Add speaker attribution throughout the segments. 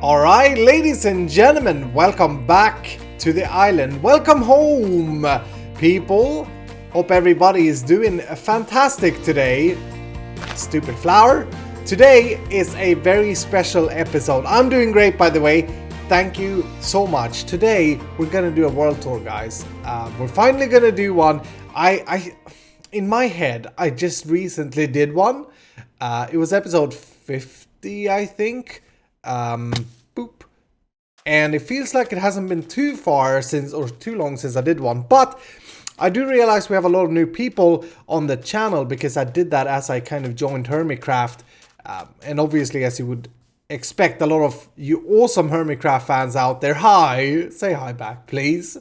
Speaker 1: Alright, ladies and gentlemen, welcome back to the island. Welcome home, people. Hope everybody is doing fantastic today. Stupid flower. Today is a very special episode. I'm doing great, by the way. Thank you so much. Today, we're gonna do a world tour, guys. We're finally gonna do one. In my head, I just recently did one. It was episode 50, I think. Boop. And it feels like it hasn't been too long since I did one, but I do realize we have a lot of new people on the channel because I did that as I kind of joined Hermitcraft, and obviously, as you would expect, a lot of you awesome Hermitcraft fans out there. Hi, say hi back, please.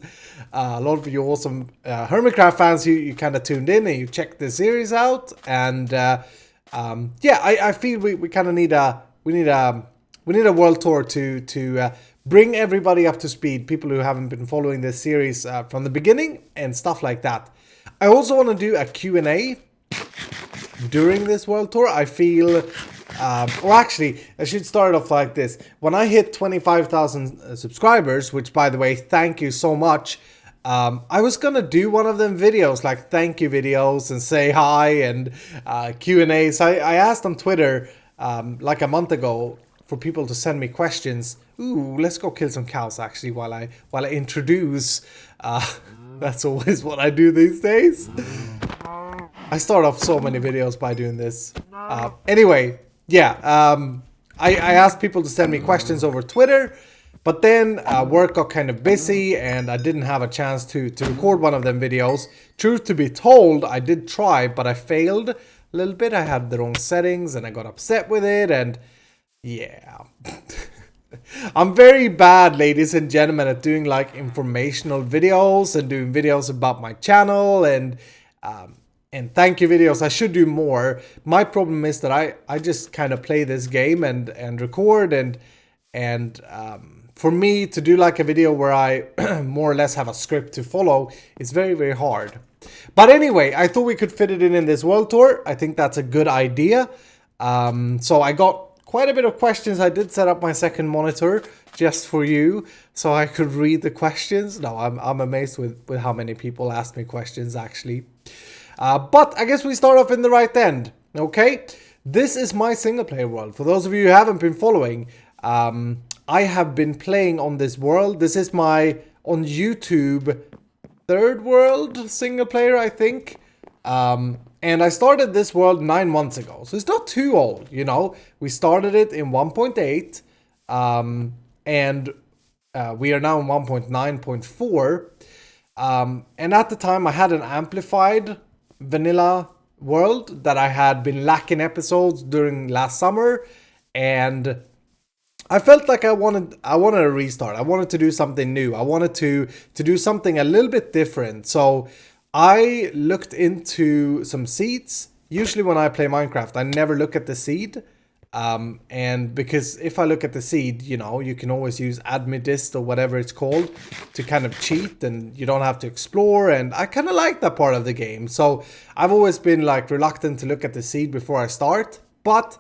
Speaker 1: A lot of you awesome Hermitcraft fans, you kind of tuned in and you checked the series out, and yeah, I feel we kind of need a world tour to bring everybody up to speed, people who haven't been following this series from the beginning and stuff like that. I also want to do a Q&A during this world tour. I feel, or actually, I should start off like this. When I hit 25,000 subscribers, which by the way, thank you so much. I was gonna do one of them videos, like thank you videos and say hi and Q&A. So I asked on Twitter like a month ago for people to send me questions. Ooh, let's go kill some cows actually while I introduce. That's always what I do these days. I start off so many videos by doing this. Anyway, yeah, I asked people to send me questions over Twitter, but then work got kind of busy and I didn't have a chance to record one of them videos. Truth to be told, I did try, but I failed a little bit. I had the wrong settings and I got upset with it, and yeah. I'm very bad, ladies and gentlemen, at doing like informational videos and doing videos about my channel and thank you videos. I should do more. My problem is that I just kind of play this game and record and for me to do like a video where I more or less have a script to follow is very, very hard. But anyway, I thought we could fit it in this world tour. I think that's a good idea. So I got quite a bit of questions. I did set up my second monitor just for you so I could read the questions. No, I'm amazed with how many people asked me questions actually. But I guess we start off in the right end. Okay, this is my single player world. For those of you who haven't been following, I have been playing on this world. This is my, on YouTube, third world single player, I think. And I started this world 9 months ago, so it's not too old, you know. We started it in 1.8, and we are now in 1.9.4. And at the time, I had an amplified vanilla world that I had been lacking episodes during last summer, and I felt like I wanted a restart. I wanted to do something new. I wanted to do something a little bit different. So I looked into some seeds. Usually when I play Minecraft, I never look at the seed. And because if I look at the seed, you know, you can always use admidist or whatever it's called to kind of cheat and you don't have to explore. And I kind of like that part of the game. So I've always been like reluctant to look at the seed before I start. But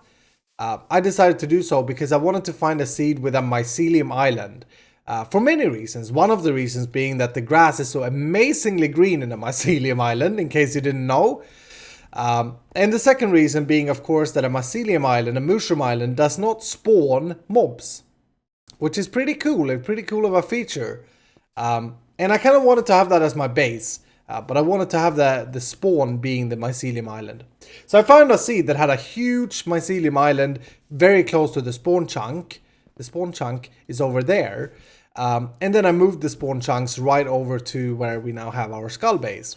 Speaker 1: I decided to do so because I wanted to find a seed with a mycelium island. For many reasons. One of the reasons being that the grass is so amazingly green in a mycelium island, in case you didn't know. And the second reason being, of course, that a mycelium island, a mushroom island, does not spawn mobs. Which is pretty cool, pretty cool of a feature. And I kind of wanted to have that as my base. But I wanted to have the spawn being the mycelium island. So I found a seed that had a huge mycelium island very close to the spawn chunk. The spawn chunk is over there. And then I moved the spawn chunks right over to where we now have our skull base,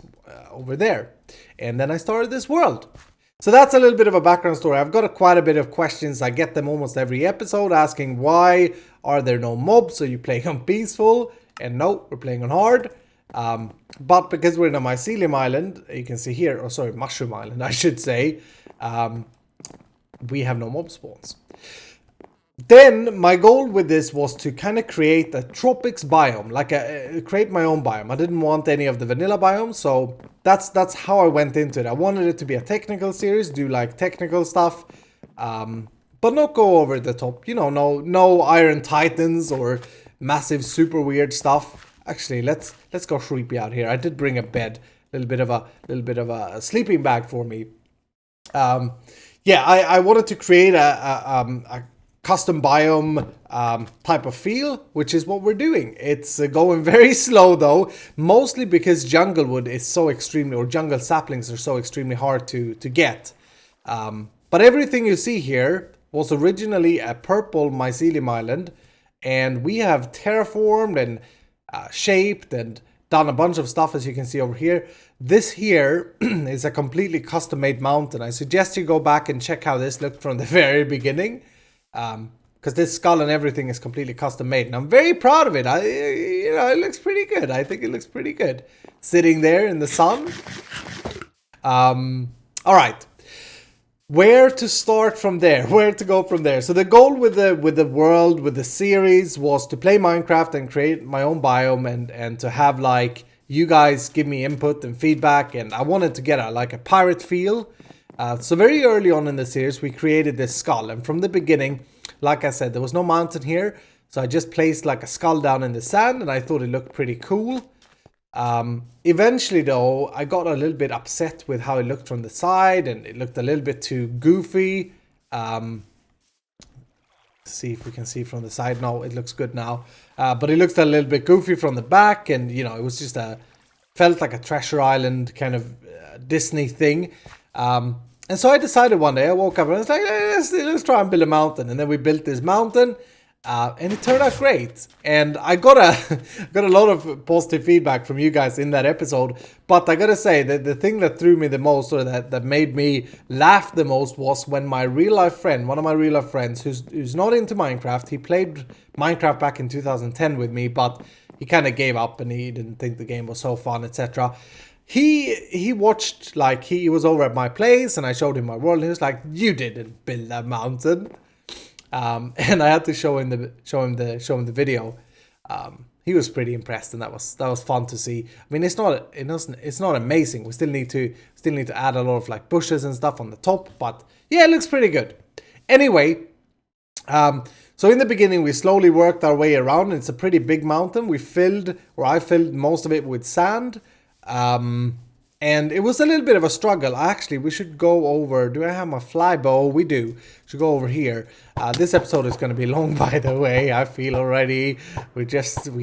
Speaker 1: over there. And then I started this world. So that's a little bit of a background story. I've got quite a bit of questions. I get them almost every episode asking why are there no mobs? Are you playing on peaceful? And no, we're playing on hard. But because we're in a mycelium island, you can see here, or sorry, mushroom island, I should say, we have no mob spawns. Then my goal with this was to kind of create a tropics biome, like create my own biome. I didn't want any of the vanilla biomes, so that's how I went into it. I wanted it to be a technical series, do like technical stuff, but not go over the top. You know, no iron titans or massive super weird stuff. Actually, let's go creepy out here. I did bring a bed, a little bit of a sleeping bag for me. Yeah, I wanted to create a custom biome type of feel, which is what we're doing. It's going very slow though, mostly because jungle wood is so extremely, or jungle saplings are so extremely hard to get. But everything you see here was originally a purple mycelium island, and we have terraformed and shaped and done a bunch of stuff, as you can see over here. This here is a completely custom made mountain. I suggest you go back and check how this looked from the very beginning, because this skull and everything is completely custom made, and I'm very proud of it. You know, it looks pretty good. I think it looks pretty good sitting there in the sun. All right, where to start from there? Where to go from there? So the goal with the world, with the series, was to play Minecraft and create my own biome, and to have like you guys give me input and feedback, and I wanted to get like a pirate feel. So very early on in the series, we created this skull, and from the beginning, like I said, there was no mountain here, so I just placed like a skull down in the sand, and I thought it looked pretty cool. Eventually though, I got a little bit upset with how it looked from the side, and it looked a little bit too goofy. See if we can see from the side. No, it looks good now. But it looks a little bit goofy from the back, and you know, it was just felt like a Treasure Island kind of Disney thing. And so I decided one day, I woke up and I was like, let's try and build a mountain. And then we built this mountain, and it turned out great. And I got a lot of positive feedback from you guys in that episode. But I gotta say that the thing that threw me the most, or that made me laugh the most, was when my real life friend, one of my real life friends who's not into Minecraft, he played Minecraft back in 2010 with me, but he kind of gave up and he didn't think the game was so fun, etc. He watched, like, he was over at my place and I showed him my world, and he was like, "You didn't build that mountain." And I had to show him the video. He was pretty impressed, and that was fun to see. I mean, it's not amazing. We still need to add a lot of like bushes and stuff on the top, but yeah, it looks pretty good. Anyway, so in the beginning we slowly worked our way around. It's a pretty big mountain. I filled most of it with sand. And it was a little bit of a struggle. Actually, we should go over. Do I have my fly bow? We do. Should go over here. This episode is going to be long, by the way. I feel already. We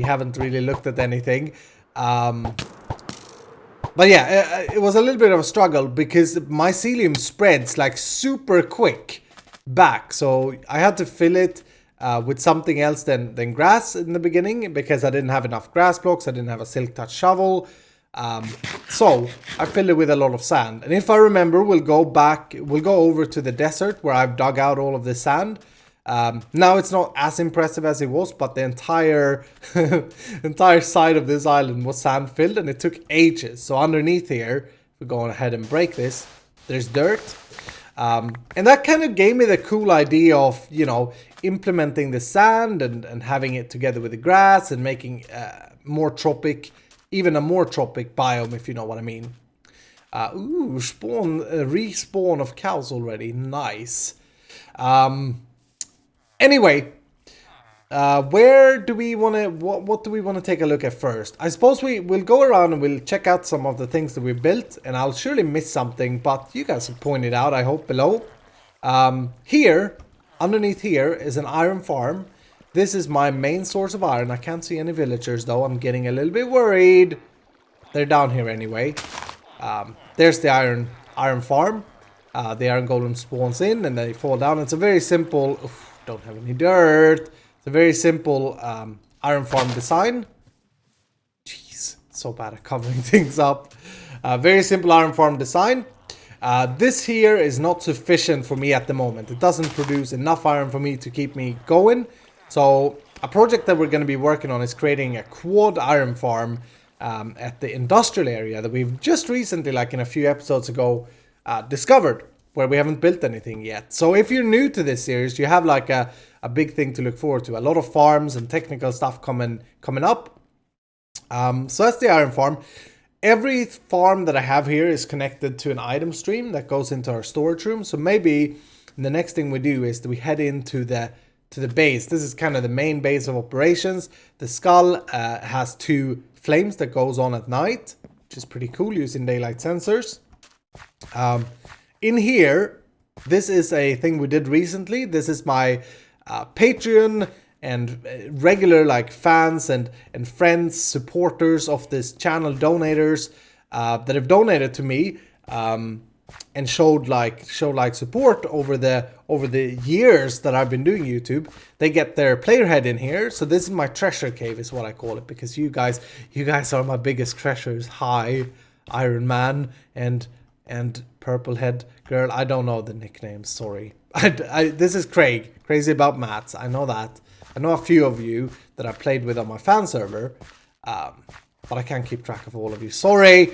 Speaker 1: haven't really looked at anything. But yeah, it was a little bit of a struggle because mycelium spreads like super quick back. So I had to fill it with something else than grass in the beginning, because I didn't have enough grass blocks. I didn't have a silk touch shovel. So I filled it with a lot of sand, and if I remember, we'll go over to the desert where I've dug out all of the sand. Now it's not as impressive as it was, but the entire side of this island was sand filled, and it took ages. So underneath here, if we go ahead and break this, there's dirt. And that kind of gave me the cool idea of, you know, implementing the sand and having it together with the grass and making even a more tropic biome, if you know what I mean. Respawn of cows already. Nice. Anyway, where do we want to, what do we want to take a look at first? I suppose we'll go around and we'll check out some of the things that we built, and I'll surely miss something, but you guys have pointed out, I hope, below. Here, underneath here, is an iron farm. This is my main source of iron. I can't see any villagers though. I'm getting a little bit worried. They're down here anyway. There's the iron farm. The iron golem spawns in and they fall down. It's a very simple... don't have any dirt. It's a very simple iron farm design. Jeez, so bad at covering things up. Very simple iron farm design. This here is not sufficient for me at the moment. It doesn't produce enough iron for me to keep me going. So a project that we're going to be working on is creating a quad iron farm at the industrial area that we've just recently, like in a few episodes ago, discovered, where we haven't built anything yet. So if you're new to this series, you have like a big thing to look forward to. A lot of farms and technical stuff coming up. So that's the iron farm. Every farm that I have here is connected to an item stream that goes into our storage room. So maybe And the next thing we do is that we head into the base. This is kind of the main base of operations. The skull has 2 flames that goes on at night, which is pretty cool using daylight sensors. In here, this is a thing we did recently. This is my Patreon and regular like fans and friends, supporters of this channel, donators that have donated to me and showed like support over the years that I've been doing YouTube. They get their player head in here. So this is my treasure cave is what I call it, because you guys are my biggest treasures. Hi, Iron Man and Purple Head Girl. I don't know the nicknames, sorry. This is Craig, Crazy About Mats. I know that. I know a few of you that I played with on my fan server, but I can't keep track of all of you. Sorry.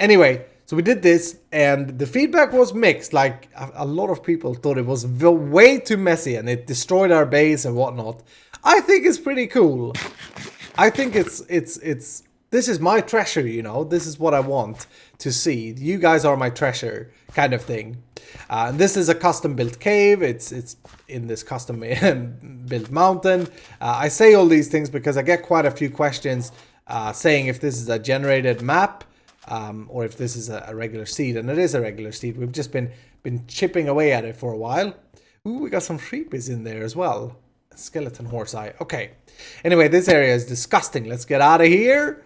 Speaker 1: Anyway, so we did this, and the feedback was mixed. Like a lot of people thought it was way too messy, and it destroyed our base and whatnot. I think it's pretty cool. I think it's this is my treasure, you know. This is what I want to see. You guys are my treasure, kind of thing. This is a custom built cave. It's in this custom built mountain. I say all these things because I get quite a few questions saying if this is a generated map or if this is a regular seed, and it is a regular seed. We've just been chipping away at it for a while. Ooh, we got some sheepies in there as well. Skeleton horse eye. Okay. Anyway, this area is disgusting. Let's get out of here.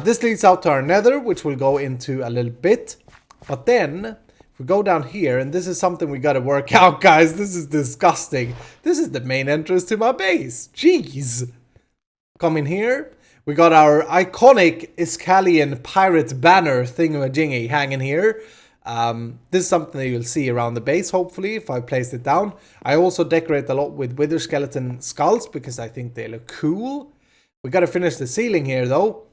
Speaker 1: This leads out to our nether, which we'll go into a little bit. But then, if we go down here, and this is something we gotta work out, guys. This is disgusting. This is the main entrance to my base. Jeez. Come in here. We got our iconic Iskallian pirate banner thingamajiggy hanging here. This is something that you'll see around the base, hopefully, if I place it down. I also decorate a lot with wither skeleton skulls because I think they look cool. We gotta finish the ceiling here, though.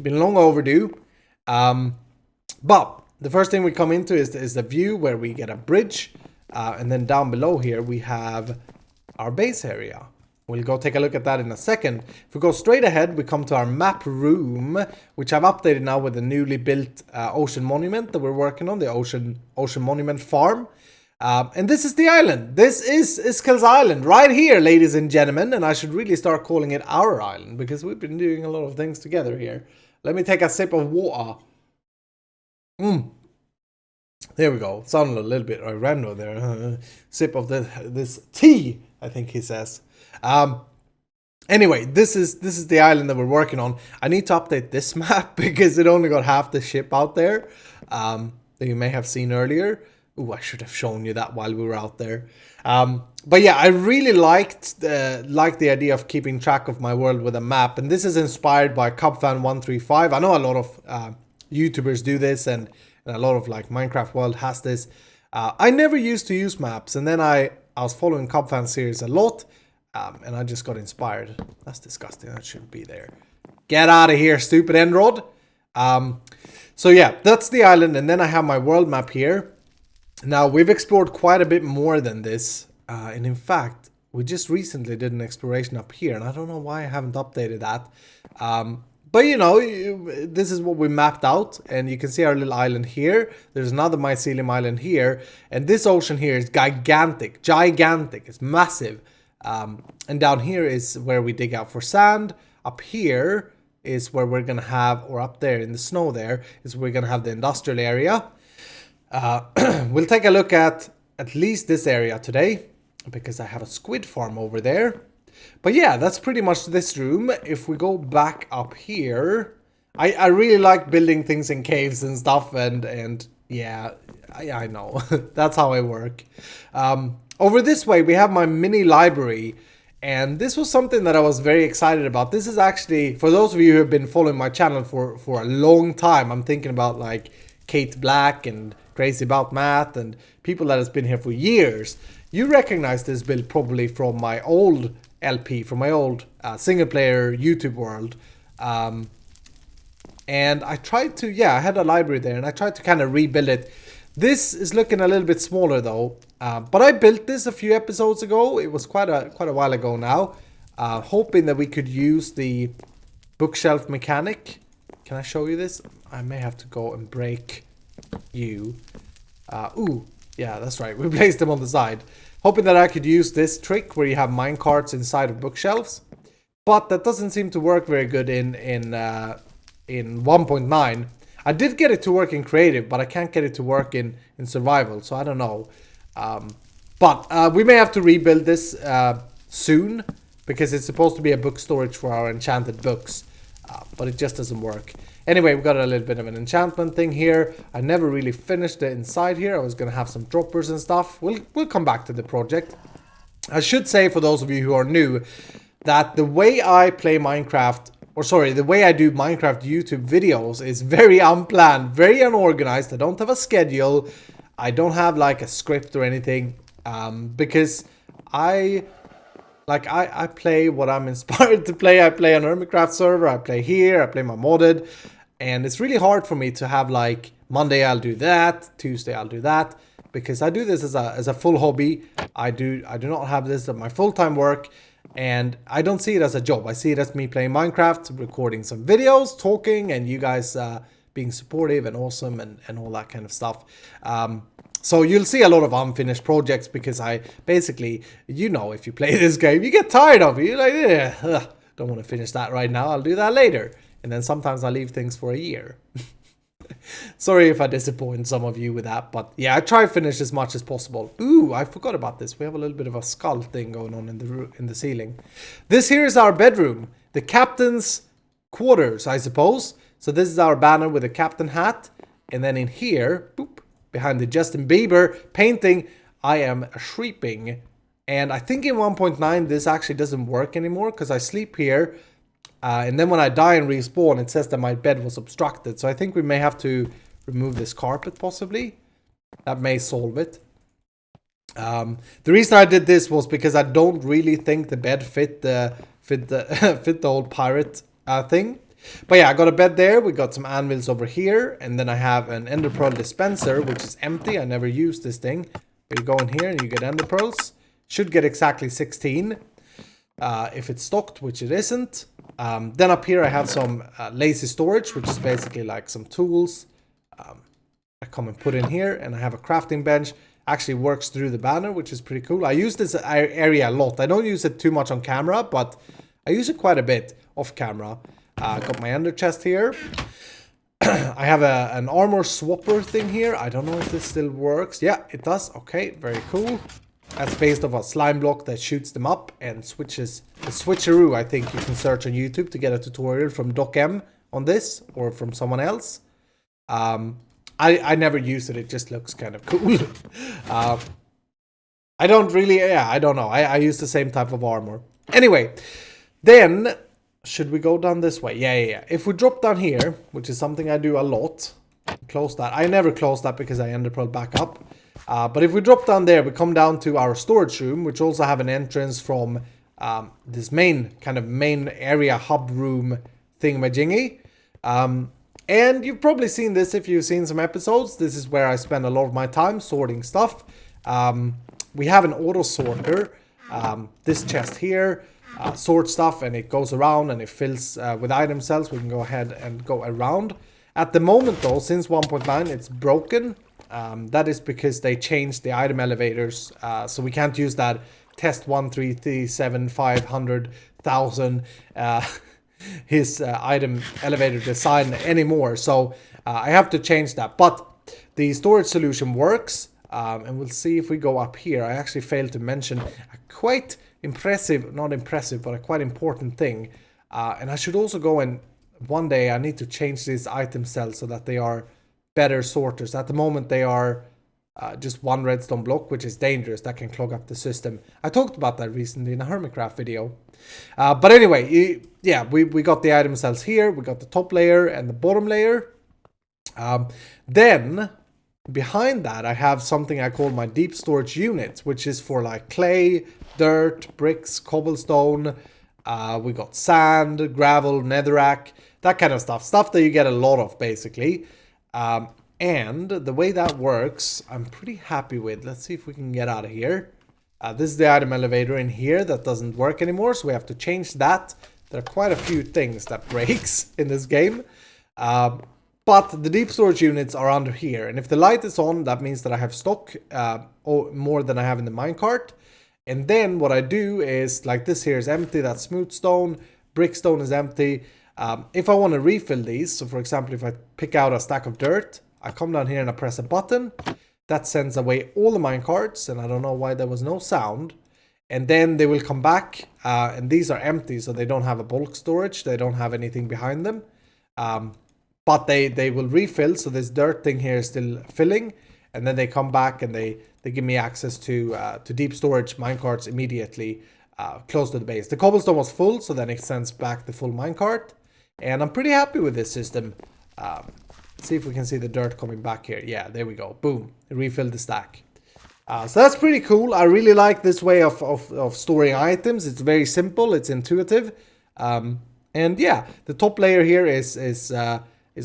Speaker 1: Been long overdue. But the first thing we come into is the view where we get a bridge. And then down below here, we have our base area. We'll go take a look at that in a second. If we go straight ahead, we come to our map room, which I've updated now with the newly built ocean monument that we're working on, the ocean monument farm. And this is the island. This is Iskall's island right here, ladies and gentlemen. And I should really start calling it our island because we've been doing a lot of things together here. Let me take a sip of water. There we go. Sounded a little bit random there. Sip of this tea, I think he says. Anyway, this is the island that we're working on. I need to update this map because it only got half the ship out there that you may have seen earlier. Ooh, I should have shown you that while we were out there. But yeah, I really liked the idea of keeping track of my world with a map, and this is inspired by Cubfan135. I know a lot of YouTubers do this, and a lot of like Minecraft World has this. I never used to use maps, and then I was following Cubfan series a lot. And I just got inspired. That's disgusting. That shouldn't be there. Get out of here, stupid Enrod. So yeah, that's the island. And then I have my world map here. Now, we've explored quite a bit more than this. And in fact, we just recently did an exploration up here. And I don't know why I haven't updated that. But you know, this is what we mapped out. And you can see our little island here. There's another mycelium island here. And this ocean here is gigantic. Gigantic. It's massive. And down here is where we dig out for sand. Up here is where we're gonna have, or up there in the snow there, is where we're gonna have the industrial area. We'll take a look at least this area today, because I have a squid farm over there. But yeah, that's pretty much this room. If we go back up here, I really like building things in caves and stuff, and yeah, I know. That's how I work. Over this way, we have my mini library, and this was something that I was very excited about. This is actually, for those of you who have been following my channel for a long time, I'm thinking about like Kate Black and Crazy About Math and people that has been here for years. You recognize this build probably from my old LP, from my old single player YouTube world. And I tried to, yeah, I had a library there and I tried to kind of rebuild it. This is looking a little bit smaller though, but I built this a few episodes ago. It was quite a while ago now, hoping that we could use the bookshelf mechanic. Can I show you this? I may have to go and break you. Ooh, Yeah, that's right. We placed them on the side. Hoping that I could use this trick where you have minecarts inside of bookshelves. But that doesn't seem to work very good in 1.9. I did get it to work in creative, but I can't get it to work in survival, so I don't know. But we may have to rebuild this soon, because it's supposed to be a book storage for our enchanted books, but it just doesn't work. Anyway, we've got a little bit of an enchantment thing here. I never really finished the inside here. I was going to have some droppers and stuff. We'll come back to the project. I should say, for those of you who are new, that the way I play Minecraft, or sorry, the way I do Minecraft YouTube videos is very unplanned, very unorganized. I don't have a schedule. I don't have like a script or anything, because I play what I'm inspired to play. I play on Hermitcraft server, I play here, I play my modded, and it's really hard for me to have like Monday I'll do that, Tuesday I'll do that, because I do this as a full hobby. I do not have this as my full-time work, and I don't see it as a job. I see it as me playing Minecraft, recording some videos, talking, and you guys being supportive and awesome and all that kind of stuff. So you'll see a lot of unfinished projects, because I basically, you know, if you play this game, you get tired of it. You're like, don't want to finish that right now. I'll do that later. And then sometimes I leave things for a year. Sorry if I disappoint some of you with that, but yeah, I try to finish as much as possible. Ooh, I forgot about this. We have a little bit of a skull thing going on in the ceiling. This here is our bedroom, the captain's quarters, I suppose. So this is our banner with a captain hat, and then in here, boop, behind the Justin Bieber painting, I am sleeping. And I think in 1.9 this actually doesn't work anymore, because I sleep here, and then when I die and respawn, it says that my bed was obstructed. So I think we may have to remove this carpet, possibly. That may solve it. The reason I did this was because I don't really think the bed fit the old pirate thing. But yeah, I got a bed there. We got some anvils over here, and then I have an ender pearl dispenser, which is empty. I never used this thing. But you go in here and you get ender pearls. Should get exactly 16 if it's stocked, which it isn't. Then up here I have some lazy storage, which is basically like some tools. I come and put in here, and I have a crafting bench. Actually works through the banner, which is pretty cool. I use this area a lot. I don't use it too much on camera, but I use it quite a bit off camera. Got my ender chest here. I have an armor swapper thing here. I don't know if this still works. Yeah, it does. Okay, very cool. That's based off a slime block that shoots them up and switches. The switcheroo, I think you can search on YouTube to get a tutorial from Doc M on this, or from someone else. I never use it. It just looks kind of cool. I don't really, yeah, I don't know. I use the same type of armor. Anyway, then should we go down this way? Yeah. If we drop down here, which is something I do a lot, close that. I never close that because I ender pearl back up. But if we drop down there, we come down to our storage room, which also have an entrance from this main area hub room thingamajiggy. And you've probably seen this if you've seen some episodes. This is where I spend a lot of my time sorting stuff. We have an auto sorter. This chest here sorts stuff, and it goes around and it fills with item cells. We can go ahead and go around. At the moment though, since 1.9, it's broken. That is because they changed the item elevators, so we can't use that test 1337500,000 his item elevator design anymore. So I have to change that, but the storage solution works, and we'll see if we go up here. I actually failed to mention a quite impressive, not impressive, but a quite important thing, and I should also go and one day I need to change these item cells so that they are better sorters. At the moment they are just one redstone block, which is dangerous. That can clog up the system. I talked about that recently in a Hermitcraft video. But anyway, yeah, we got the item cells here. We got the top layer and the bottom layer. Then behind that I have something I call my deep storage unit, which is for like clay, dirt, bricks, cobblestone. We got sand, gravel, netherrack, that kind of stuff. Stuff that you get a lot of basically. And the way that works, I'm pretty happy with. Let's see if we can get out of here. This is the item elevator in here that doesn't work anymore, so we have to change that. There are quite a few things that breaks in this game. But But the deep storage units are under here. And if the light is on, that means that I have stock more than I have in the minecart. And then what I do is, like this here is empty, that's smooth stone, brickstone is empty. If I want to refill these, so for example, if I pick out a stack of dirt, I come down here and I press a button. That sends away all the minecarts, and I don't know why there was no sound. And then they will come back, and these are empty, so they don't have a bulk storage. They don't have anything behind them. But they will refill, so this dirt thing here is still filling. And then they come back and they give me access to deep storage minecarts immediately close to the base. The cobblestone was full, so then it sends back the full minecart. And I'm pretty happy with this system. See if we can see the dirt coming back here. Yeah, there we go. Boom. It refilled the stack. So that's pretty cool. I really like this way of storing items. It's very simple. It's intuitive. And yeah, the top layer here is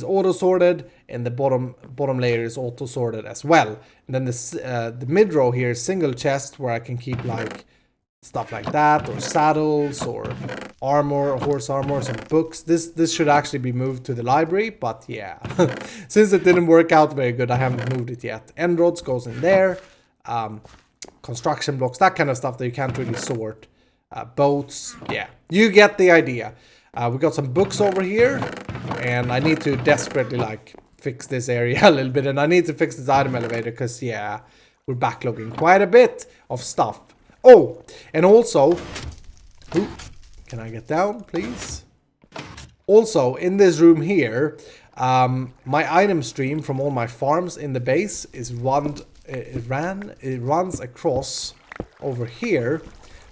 Speaker 1: auto sorted, and the bottom layer is auto sorted as well. And then the mid row here is single chest, where I can keep like stuff like that, or saddles, or armor, or horse armor, some books. This should actually be moved to the library, but yeah, since it didn't work out very good, I haven't moved it yet. End rods goes in there. Construction blocks, that kind of stuff that you can't really sort. Boats, yeah, you get the idea. We got some books over here, and I need to desperately like fix this area a little bit, and I need to fix this item elevator because yeah, we're backlogging quite a bit of stuff. Oh, and also, ooh, can I get down, please? Also, in this room here, my item stream from all my farms in the base is it runs across over here.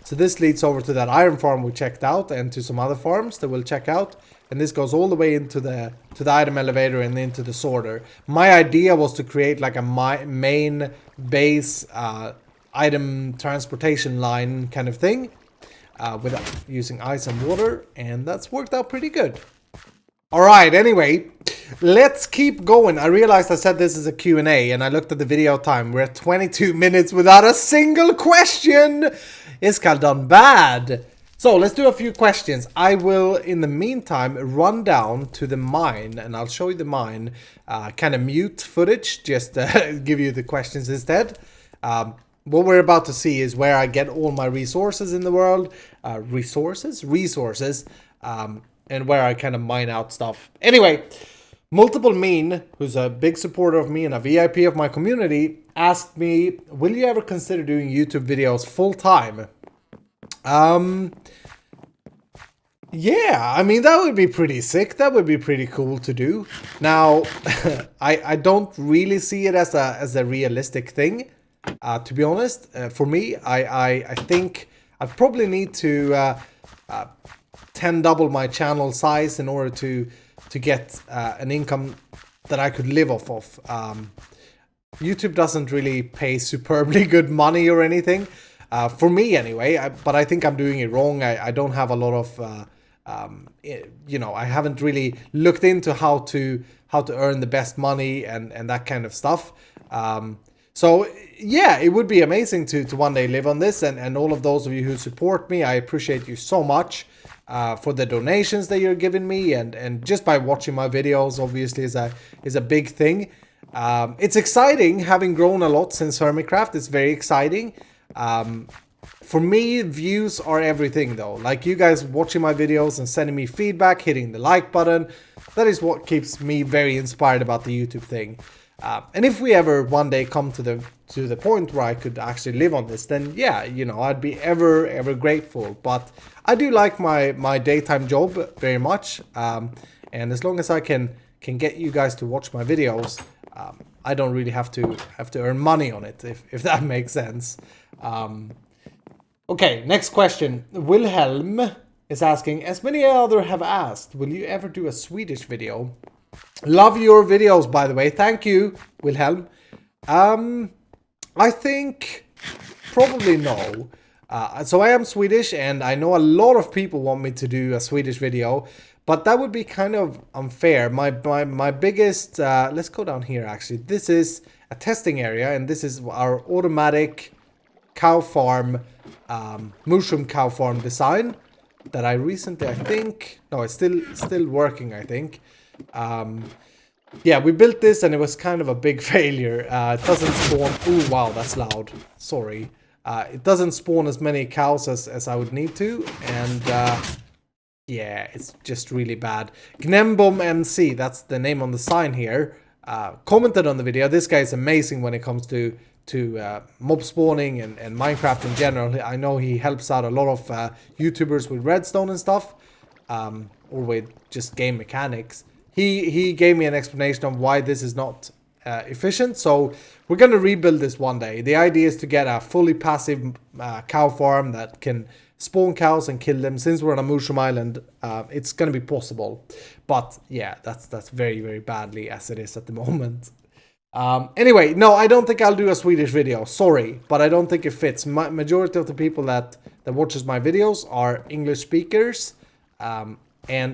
Speaker 1: So this leads over to that iron farm we checked out, and to some other farms that we'll check out. And this goes all the way into the item elevator and into the sorter. My idea was to create like a main base item transportation line kind of thing without using ice and water, and that's worked out pretty good. Alright, anyway, let's keep going. I realized I said this is a Q&A, and I looked at the video time. We're at 22 minutes without a single question. Iskall done bad. So let's do a few questions. I will, in the meantime, run down to the mine, and I'll show you the mine. Kind of mute footage, just give you the questions instead. What we're about to see is where I get all my resources in the world. Resources, and where I kind of mine out stuff. Anyway, Multiple Mean, who's a big supporter of me and a VIP of my community, asked me, will you ever consider doing YouTube videos full time? Yeah, I mean, that would be pretty sick. That would be pretty cool to do. Now, I don't really see it as a realistic thing, to be honest. For me, I think I probably need to 10 double my channel size in order to get an income that I could live off of. YouTube doesn't really pay superbly good money or anything, for me anyway, but I think I'm doing it wrong. I don't have a lot of, you know, I haven't really looked into how to earn the best money and that kind of stuff. So yeah, it would be amazing to one day live on this, and all of those of you who support me, I appreciate you so much. For the donations that you're giving me, and just by watching my videos, obviously is a big thing. It's exciting, having grown a lot since Hermitcraft. It's very exciting. For me, views are everything though. Like you guys watching my videos and sending me feedback, hitting the like button, that is what keeps me very inspired about the YouTube thing. And if we ever one day come to the point where I could actually live on this, then yeah, you know, I'd be ever grateful. But I do like my daytime job very much, and as long as I can get you guys to watch my videos, I don't really have to earn money on it, if that makes sense. Okay, next question. Wilhelm is asking, as many other have asked, will you ever do a Swedish video? Love your videos, by the way. Thank you, Wilhelm. I think probably no. So I am Swedish, and I know a lot of people want me to do a Swedish video, but that would be kind of unfair. My biggest, let's go down here actually. This is a testing area, and this is our automatic cow farm, mushroom cow farm design that I recently, I think, no, it's still working, I think. yeah, we built this and it was kind of a big failure. It doesn't spawn. Oh, wow, that's loud. Sorry. It doesn't spawn as many cows as I would need to. And yeah, it's just really bad. Gnembom MC, that's the name on the sign here, commented on the video. This guy is amazing when it comes to mob spawning and Minecraft in general. I know he helps out a lot of YouTubers with redstone and stuff, or with just game mechanics. He gave me an explanation of why this is not efficient, so we're gonna rebuild this one day. The idea is to get a fully passive cow farm that can spawn cows and kill them. Since we're on a mushroom island, it's gonna be possible, but yeah, that's very, very badly as it is at the moment. Anyway, no, I don't think I'll do a Swedish video, sorry, but I don't think it fits. Majority of the people that watches my videos are English speakers, and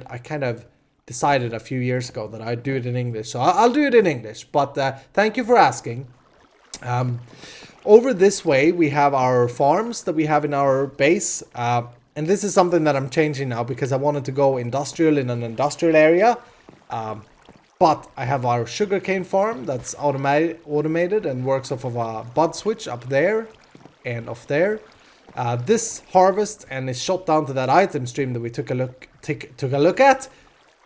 Speaker 1: I kind of decided a few years ago that I'd do it in English, so I'll do it in English, but thank you for asking. Over this way we have our farms that we have in our base, and this is something that I'm changing now because I wanted to go industrial in an industrial area, but I have our sugarcane farm that's automated and works off of a bud switch up there and off there. This harvest and is shot down to that item stream that we took a look at.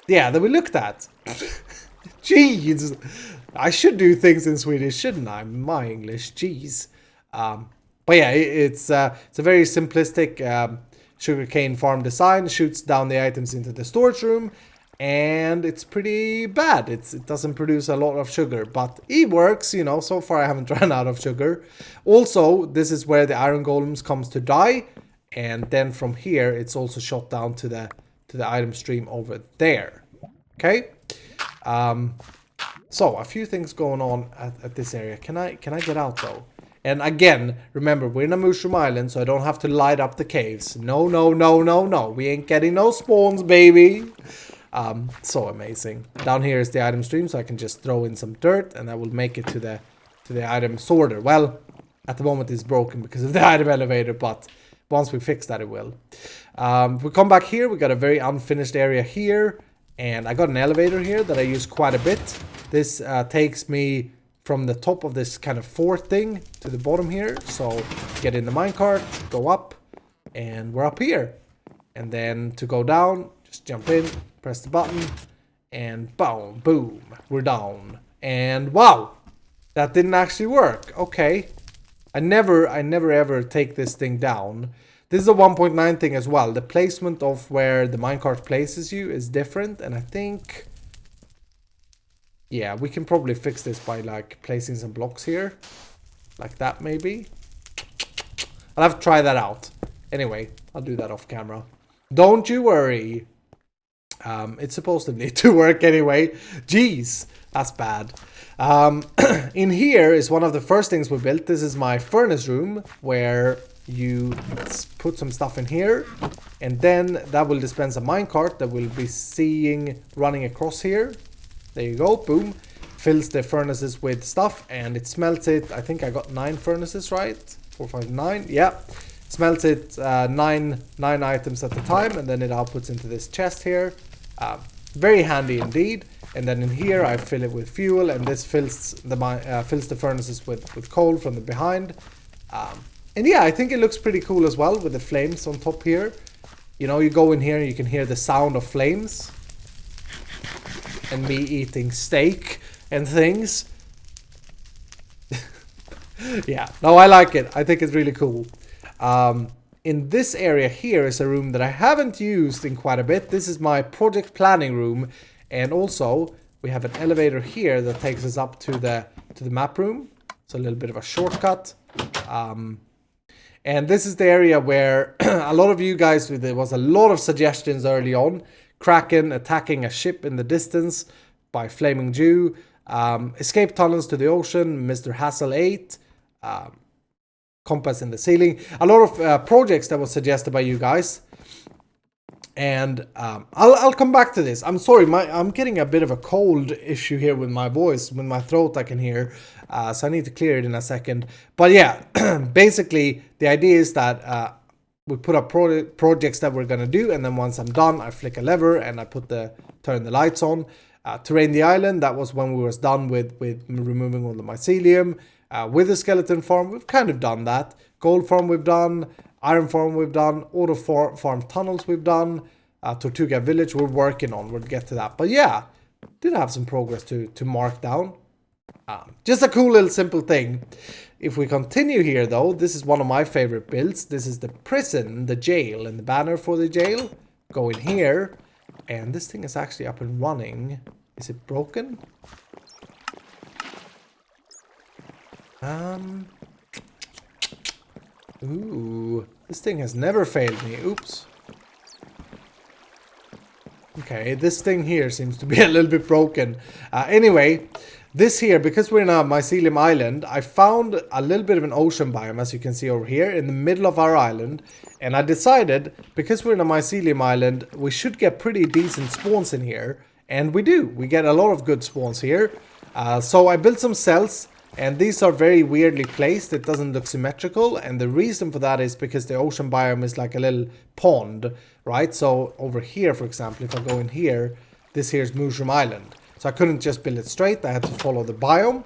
Speaker 1: Yeah, that we looked at. Jeez. I should do things in Swedish, shouldn't I? My English, jeez. But yeah, it's a very simplistic sugarcane farm design. Shoots down the items into the storage room. And it's pretty bad. It doesn't produce a lot of sugar. But it works, you know. So far I haven't run out of sugar. Also, this is where the iron golems comes to die. And then from here, it's also shot down to the item stream over there. Okay, so a few things going on at this area. Can I get out though? And again, remember, we're in a mushroom island, so I don't have to light up the caves. No, we ain't getting no spawns, baby. So amazing. Down here is the item stream, so I can just throw in some dirt and that will make it to the item sorter. Well, at the moment it's broken because of the item elevator, but once we fix that, it will. If we come back here, we got a very unfinished area here, and I got an elevator here that I use quite a bit. This takes me from the top of this kind of fort thing to the bottom here. So get in the minecart, go up, and we're up here. And then to go down, just jump in, press the button, and boom, boom, we're down. And wow, that didn't actually work. Okay. I never ever take this thing down. This is a 1.9 thing as well. The placement of where the minecart places you is different, and I think, yeah, we can probably fix this by like placing some blocks here, like that maybe. I'll have to try that out. Anyway, I'll do that off camera. Don't you worry. It's supposedly to work anyway. Jeez, that's bad. In here is one of the first things we built. This is my furnace room where you put some stuff in here, and then that will dispense a minecart that we'll be seeing running across here. There you go, boom. Fills the furnaces with stuff and it smelts it. I think I got 9 furnaces, right? 4, 5, 9. Yeah. Smelts it 9 items at the time, and then it outputs into this chest here. Very handy indeed. And then in here I fill it with fuel, and this fills the furnaces with coal from the behind. And yeah, I think it looks pretty cool as well with the flames on top here. You know, you go in here and you can hear the sound of flames. And me eating steak and things. Yeah, no, I like it. I think it's really cool. In this area here is a room that I haven't used in quite a bit. This is my project planning room. And also, we have an elevator here that takes us up to the map room. So a little bit of a shortcut. And this is the area where a lot of you guys, there was a lot of suggestions early on. Kraken attacking a ship in the distance by Flaming Jew. Escape tunnels to the ocean, Mr. Hassel 8. Compass in the ceiling. A lot of projects that was suggested by you guys. And I'll come back to this. I'm sorry, I'm getting a bit of a cold issue here with my voice, with my throat I can hear. So I need to clear it in a second. But yeah, basically the idea is that we put up projects that we're gonna do, and then once I'm done, I flick a lever and I turn the lights on. Terrain the island, that was when we was done with removing all the mycelium. With the skeleton farm, we've kind of done that. Gold farm we've done, iron farm we've done, auto farm tunnels we've done, Tortuga village we're working on, we'll get to that. But yeah, did have some progress to mark down. Just a cool little simple thing. If we continue here though, this is one of my favorite builds. This is the prison, the jail, and the banner for the jail. Go in here, and this thing is actually up and running. Is it broken? Ooh, this thing has never failed me. Oops. Okay, this thing here seems to be a little bit broken. Anyway, this here, because we're in a mycelium island, I found a little bit of an ocean biome, as you can see over here, in the middle of our island. And I decided, because we're in a mycelium island, we should get pretty decent spawns in here. And we do. We get a lot of good spawns here. So I built some cells. And these are very weirdly placed. It doesn't look symmetrical. And the reason for that is because the ocean biome is like a little pond, right? So over here, for example, if I go in here, this here is Mushroom Island. So I couldn't just build it straight. I had to follow the biome.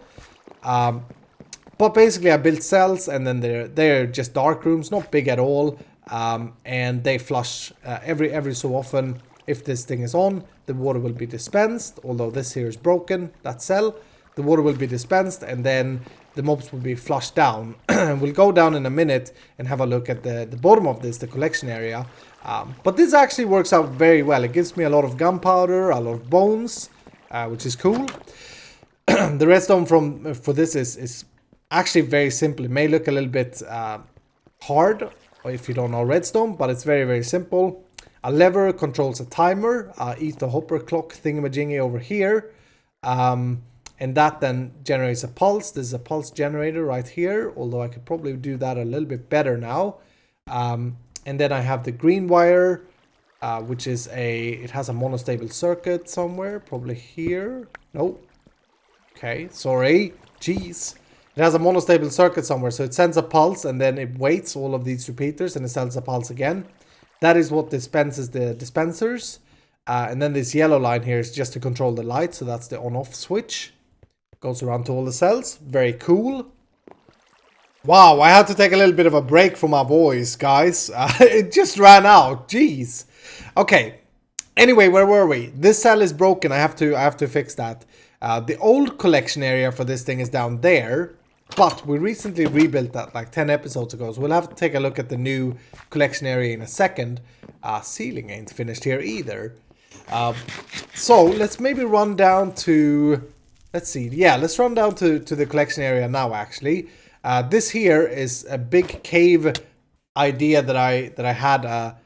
Speaker 1: But basically I built cells, and then they're just dark rooms, not big at all. And they flush every so often. If this thing is on, the water will be dispensed. Although this here is broken, that cell. The water will be dispensed, and then the mobs will be flushed down. We'll go down in a minute and have a look at the bottom of this, the collection area. But this actually works out very well. It gives me a lot of gunpowder, a lot of bones, which is cool. The redstone for this is actually very simple. It may look a little bit hard if you don't know redstone, but it's very, very simple. A lever controls a timer. Eat the hopper clock thingamajiggy over here. And that then generates a pulse. This is a pulse generator right here, although I could probably do that a little bit better now. And then I have the green wire, which is it has a monostable circuit somewhere, probably here. No. Okay, sorry. Jeez. It has a monostable circuit somewhere, so it sends a pulse and then it waits all of these repeaters and it sends a pulse again. That is what dispenses the dispensers. And then this yellow line here is just to control the light, so that's the on-off switch. Goes around to all the cells. Very cool. Wow, I had to take a little bit of a break from my voice, guys. It just ran out. Jeez. Okay. Anyway, where were we? This cell is broken. I have to fix that. The old collection area for this thing is down there. But we recently rebuilt that like 10 episodes ago. So we'll have to take a look at the new collection area in a second. Ceiling ain't finished here either. So let's maybe run down to... Let's see. Yeah, let's run down to the collection area now, actually. This here is a big cave idea that I had a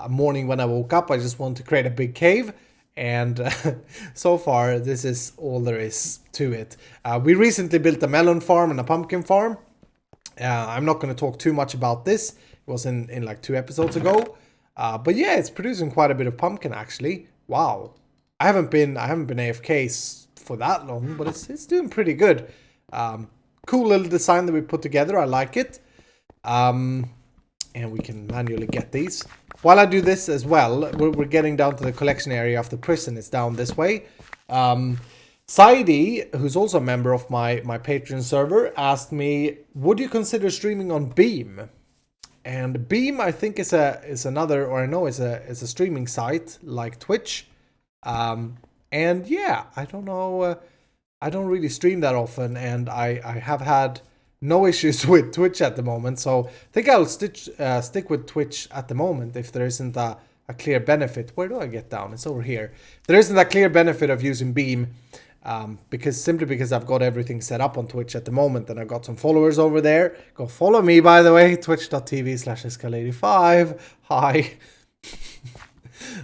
Speaker 1: morning when I woke up. I just wanted to create a big cave. And so far, this is all there is to it. We recently built a melon farm and a pumpkin farm. I'm not going to talk too much about this. It was in like 2 episodes ago. But yeah, it's producing quite a bit of pumpkin, actually. Wow. I haven't been AFK for that long, but it's doing pretty good. Cool little design that we put together. I like it. And we can manually get these. While I do this as well, we're getting down to the collection area of the prison. It's down this way. Saidi, who's also a member of my Patreon server, asked me, would you consider streaming on Beam? And Beam, I think, is another, or I know is a streaming site like Twitch. And yeah, I don't know. I don't really stream that often, and I have had no issues with Twitch at the moment. So I think I'll stick with Twitch at the moment if there isn't a clear benefit. Where do I get down? It's over here. There isn't a clear benefit of using Beam simply because I've got everything set up on Twitch at the moment, and I've got some followers over there. Go follow me, by the way, twitch.tv/Iskall85. Hi.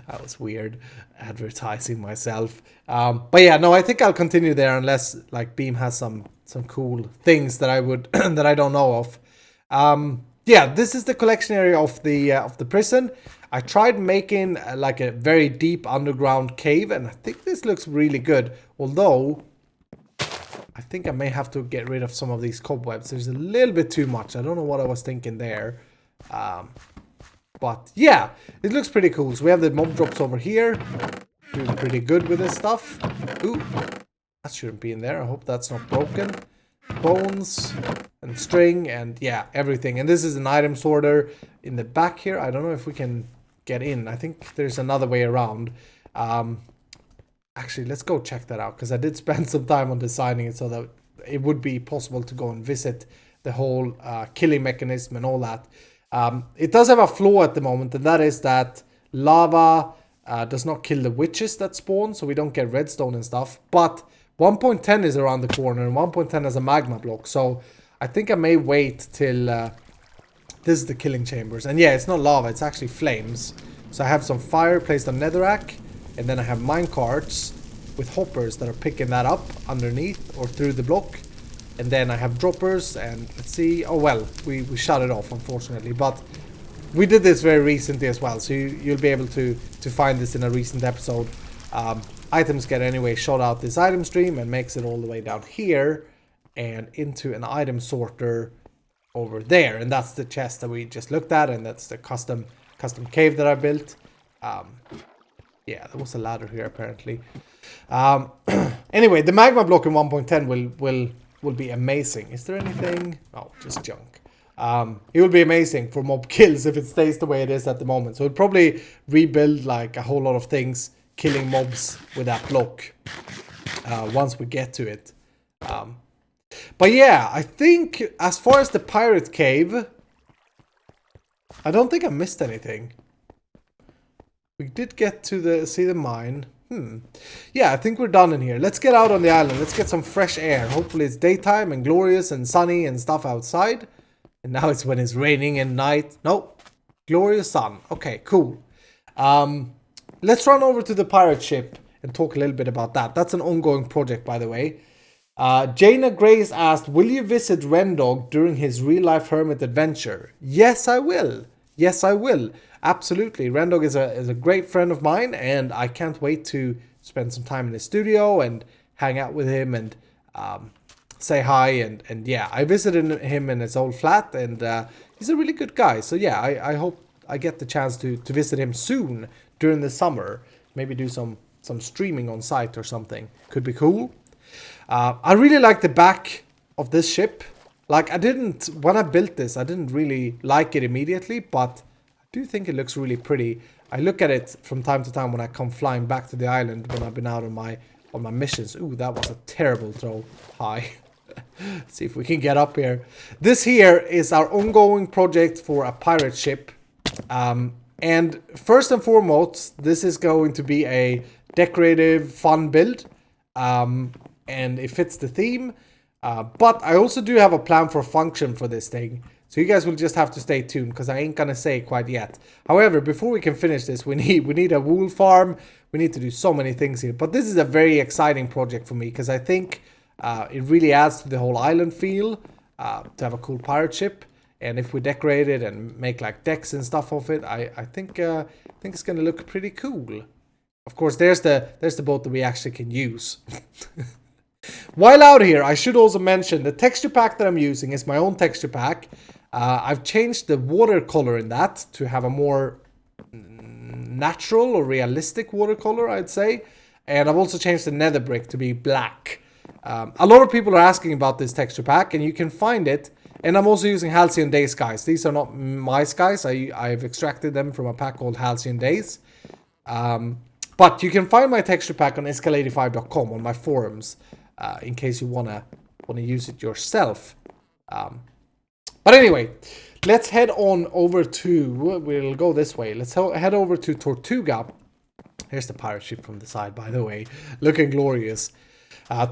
Speaker 1: That was weird, advertising myself. But yeah, no, I think I'll continue there unless like Beam has some cool things that I would that I don't know of. Yeah, this is the collection area of the prison. I tried making like a very deep underground cave, and I think this looks really good. Although I think I may have to get rid of some of these cobwebs. There's a little bit too much. I don't know what I was thinking there. But yeah, it looks pretty cool. So we have the mob drops over here. doing pretty good with this stuff. Ooh, that shouldn't be in there. I hope that's not broken. Bones and string and yeah, everything. And this is an item sorter in the back here. I don't know if we can get in. I think there's another way around. Actually, let's go check that out because I did spend some time on designing it so that it would be possible to go and visit the whole killing mechanism and all that. It does have a flaw at the moment, and that is that lava does not kill the witches that spawn, so we don't get redstone and stuff. But 1.10 is around the corner, and 1.10 has a magma block, so I think I may wait till this is the killing chambers. And yeah, it's not lava, it's actually flames. So I have some fire placed on netherrack, and then I have mine carts with hoppers that are picking that up underneath or through the block. And then I have droppers, and let's see, oh well, we shut it off unfortunately, but we did this very recently as well, so you'll be able to find this in a recent episode. Items get anyway shot out this item stream and makes it all the way down here and into an item sorter over there, and that's the chest that we just looked at, and that's the custom cave that I built. Yeah, there was a ladder here apparently. Anyway, the magma block in 1.10 will be amazing. Is there anything? Oh, just junk. It will be amazing for mob kills if it stays the way it is at the moment. So it'll probably rebuild like a whole lot of things, killing mobs with that block once we get to it. But yeah, I think as far as the pirate cave, I don't think I missed anything. We did get to see the mine. Yeah, I think we're done in here. Let's get out on the island. Let's get some fresh air. Hopefully it's daytime and glorious and sunny and stuff outside. And now it's when it's raining and night. Nope. Glorious sun. Okay, cool. Let's run over to the pirate ship and talk a little bit about that. That's an ongoing project, by the way. Jaina Grace asked, will you visit Rendog during his real-life hermit adventure? Yes, I will. Yes, I will. Absolutely. Rendog is a great friend of mine, and I can't wait to spend some time in his studio and hang out with him and say hi. And yeah, I visited him in his old flat, and he's a really good guy. So yeah, I hope I get the chance to visit him soon during the summer. Maybe do some streaming on site or something. Could be cool. I really like the back of this ship. Like, when I built this, I didn't really like it immediately, but I do think it looks really pretty. I look at it from time to time when I come flying back to the island when I've been out on my missions. Ooh, that was a terrible throw. Hi. Let's see if we can get up here. This here is our ongoing project for a pirate ship. And first and foremost, this is going to be a decorative, fun build. And it fits the theme. But I also do have a plan for function for this thing. So you guys will just have to stay tuned because I ain't gonna say quite yet. However, before we can finish this, we need a wool farm. We need to do so many things here. But this is a very exciting project for me because I think it really adds to the whole island feel to have a cool pirate ship. And if we decorate it and make like decks and stuff of it, I think it's gonna look pretty cool. Of course, there's the boat that we actually can use. While out here, I should also mention the texture pack that I'm using is my own texture pack. I've changed the watercolor in that to have a more natural or realistic watercolor, I'd say. And I've also changed the nether brick to be black. A lot of people are asking about this texture pack, and you can find it. And I'm also using Halcyon Day skies. These are not my skies. I've extracted them from a pack called Halcyon Days. But you can find my texture pack on iskall85.com on my forums. In case you wanna use it yourself. But anyway, let's head on over to, we'll go this way. Let's head over to Tortuga. Here's the pirate ship from the side, by the way, looking glorious.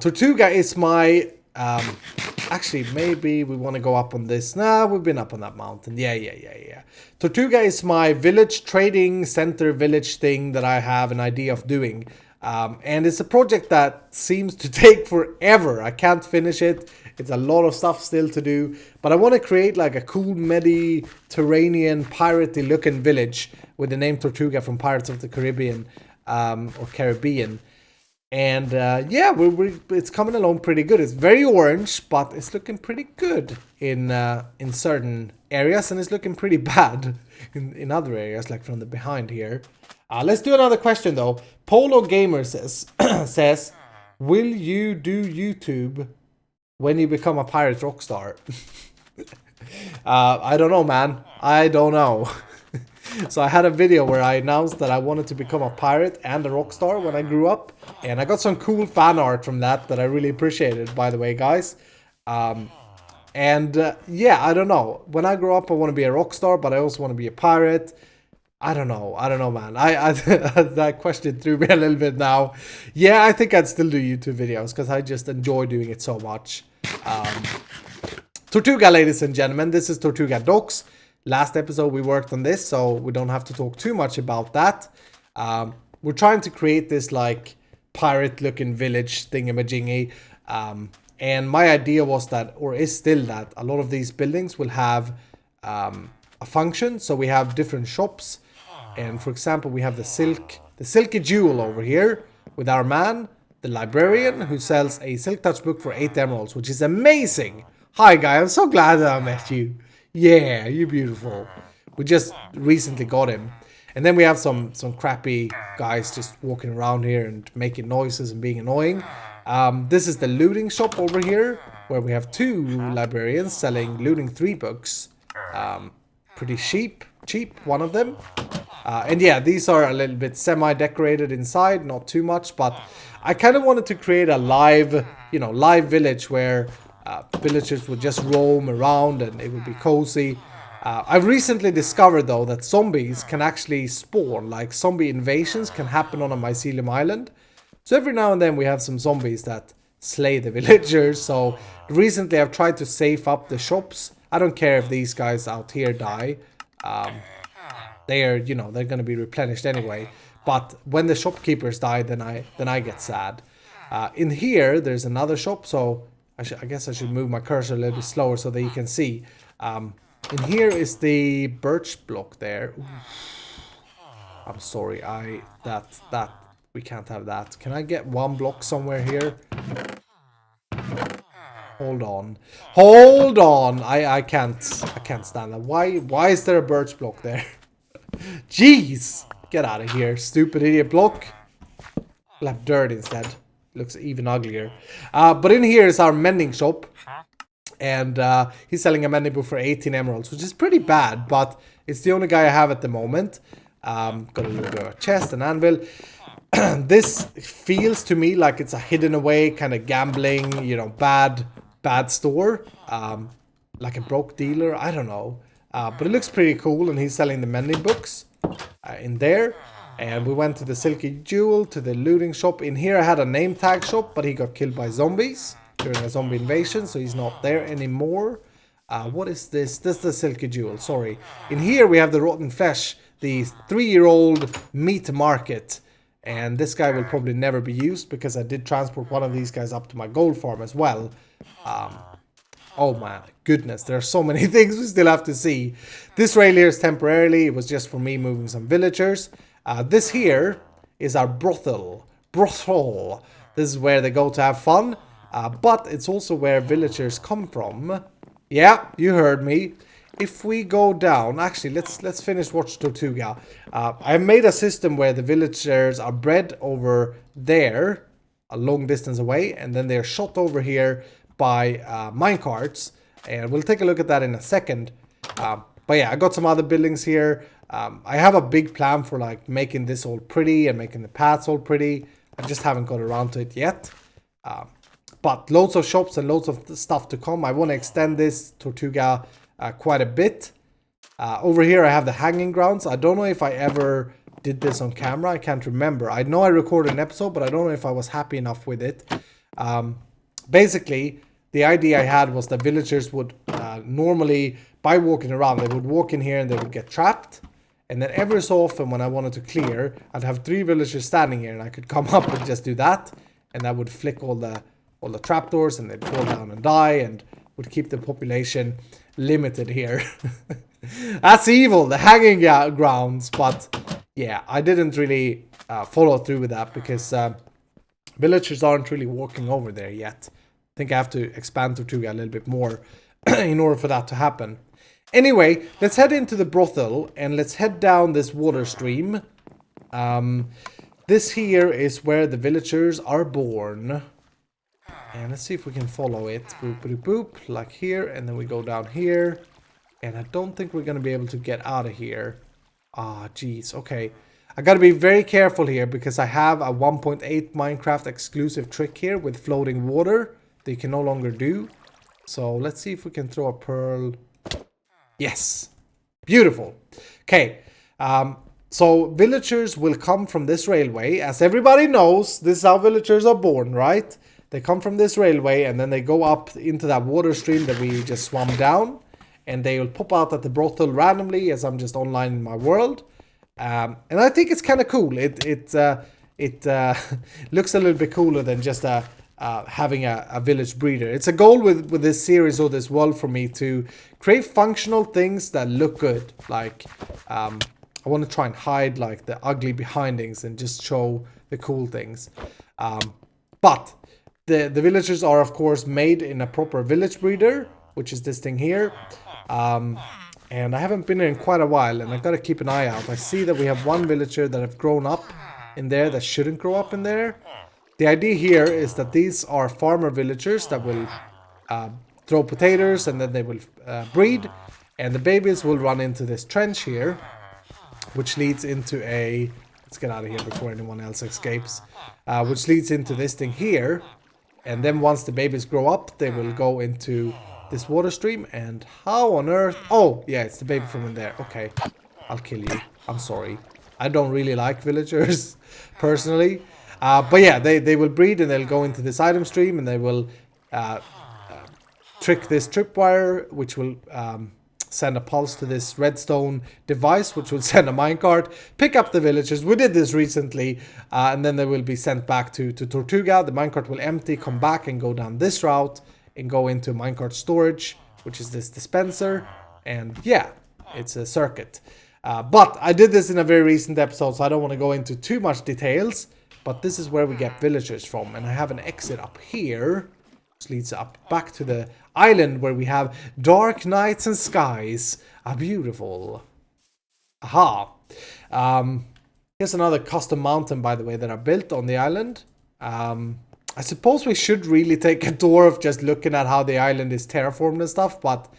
Speaker 1: Tortuga is my, actually maybe we want to go up on this. Nah, we've been up on that mountain. Yeah. Tortuga is my village trading center village thing that I have an idea of doing. And it's a project that seems to take forever. I can't finish it. It's a lot of stuff still to do. But I want to create like a cool Mediterranean piratey looking village with the name Tortuga from Pirates of the Caribbean or Caribbean. And yeah, it's coming along pretty good. It's very orange, but it's looking pretty good in certain areas, and it's looking pretty bad in other areas, like from the behind here. Let's do another question though. Polo Gamer says, says, will you do YouTube when you become a pirate rockstar? I don't know, man. I don't know. So I had a video where I announced that I wanted to become a pirate and a rockstar when I grew up. And I got some cool fan art from that I really appreciated, by the way, guys. Yeah, I don't know. When I grow up, I want to be a rockstar, but I also want to be a pirate. I don't know, man. That question threw me a little bit now. Yeah, I think I'd still do YouTube videos because I just enjoy doing it so much. Tortuga, ladies and gentlemen, this is Tortuga Docs. Last episode we worked on this, so we don't have to talk too much about that. We're trying to create this like pirate-looking village thingamajiggy. And my idea was that, or is still that, a lot of these buildings will have a function. So we have different shops. And for example, we have the Silky Jewel over here with our man, the librarian, who sells a Silk Touch book for 8 emeralds, which is amazing. Hi, guy. I'm so glad that I met you. Yeah, you're beautiful. We just recently got him. And then we have some crappy guys just walking around here and making noises and being annoying. This is the looting shop over here, where we have 2 librarians selling looting 3 books. Pretty cheap, one of them. And yeah, these are a little bit semi-decorated inside, not too much, but I kind of wanted to create a live village where villagers would just roam around and it would be cozy. I've recently discovered though that zombies can actually spawn, like zombie invasions can happen on a mycelium island. So every now and then we have some zombies that slay the villagers. So recently I've tried to save up the shops. I don't care if these guys out here die. They're going to be replenished anyway. But when the shopkeepers die, then I get sad. In here there's another shop, so I guess I should move my cursor a little bit slower so that you can see. In here is the birch block there. Ooh. I'm sorry, that we can't have that. Can I get 1 block somewhere here? Hold on. I can't stand that. Why is there a birch block there? Jeez, get out of here, stupid idiot block. We'll have dirt instead. Looks even uglier. But in here is our mending shop. And he's selling a mending book for 18 emeralds, which is pretty bad, but it's the only guy I have at the moment. Got a little bit of a chest, an anvil. This feels to me like it's a hidden away kind of gambling, bad store. Like a broke dealer, I don't know. But it looks pretty cool, and he's selling the mending books in there. And we went to the Silky Jewel, to the looting shop. In here I had a name tag shop, but he got killed by zombies during a zombie invasion, so he's not there anymore. What is this? This is the Silky Jewel, sorry. In here we have the rotten flesh, the 3-year-old meat market. And this guy will probably never be used because I did transport one of these guys up to my gold farm as well. Oh my goodness, there are so many things we still have to see. This rail here is temporarily, it was just for me moving some villagers. This here is our brothel. This is where they go to have fun. But it's also where villagers come from. Yeah, you heard me. If we go down, actually, let's finish Watch Tortuga. I made a system where the villagers are bred over there, a long distance away, and then they're shot over here by minecarts. And we'll take a look at that in a second. But yeah, I got some other buildings here. I have a big plan for like making this all pretty and making the paths all pretty. I just haven't got around to it yet. But loads of shops and loads of stuff to come. I want to extend this Tortuga quite a bit. Over here I have the hanging grounds. I don't know if I ever did this on camera. I can't remember. I know I recorded an episode, but I don't know if I was happy enough with it. Basically, the idea I had was that villagers would normally, by walking around, they would walk in here and they would get trapped. And then every so often when I wanted to clear, I'd have 3 villagers standing here and I could come up and just do that. And that would flick all the trapdoors and they'd fall down and die and would keep the population limited here. That's evil, the hanging grounds. But yeah, I didn't really follow through with that because Villagers aren't really walking over there yet. I think I have to expand Tortuga a little bit more in order for that to happen. Anyway, let's head into the brothel and let's head down this water stream. This here is where the villagers are born. And let's see if we can follow it. Boop, boop, boop, like here. And then we go down here. And I don't think we're going to be able to get out of here. Ah, jeez. Okay. I got to be very careful here because I have a 1.8 Minecraft exclusive trick here with floating water that you can no longer do. So let's see if we can throw a pearl. Yes. Beautiful. Okay. So villagers will come from this railway. As everybody knows, this is how villagers are born, right? They come from this railway and then they go up into that water stream that we just swam down. And they will pop out at the brothel randomly as I'm just online in my world. And I think it's kind of cool. It looks a little bit cooler than just having a village breeder. It's a goal with this series or this world for me to create functional things that look good. Like, I want to try and hide like the ugly behindings and just show the cool things. But the villagers are of course made in a proper village breeder, which is this thing here. And I haven't been here in quite a while and I've got to keep an eye out. I see that we have one villager that have grown up in there that shouldn't grow up in there. The idea here is that these are farmer villagers that will throw potatoes and then they will breed. And the babies will run into this trench here, which leads into a... Let's get out of here before anyone else escapes. Which leads into this thing here. And then once the babies grow up, they will go into this water stream. And how on earth... Oh, yeah, it's the baby from in there. Okay, I'll kill you. I'm sorry. I don't really like villagers, personally. But yeah, they will breed and they'll go into this item stream. And they will trick this tripwire, which will... send a pulse to this redstone device, which will send a minecart, pick up the villagers. We did this recently, and then they will be sent back to Tortuga. The minecart will empty, come back and go down this route and go into minecart storage, which is this dispenser. And yeah, it's a circuit. But I did this in a very recent episode, so I don't want to go into too much details. But this is where we get villagers from. And I have an exit up here, which leads up back to the island where we have dark nights and skies are beautiful. Aha. Here's another custom mountain, by the way, that I built on the island. I suppose we should really take a tour of just looking at how the island is terraformed and stuff, but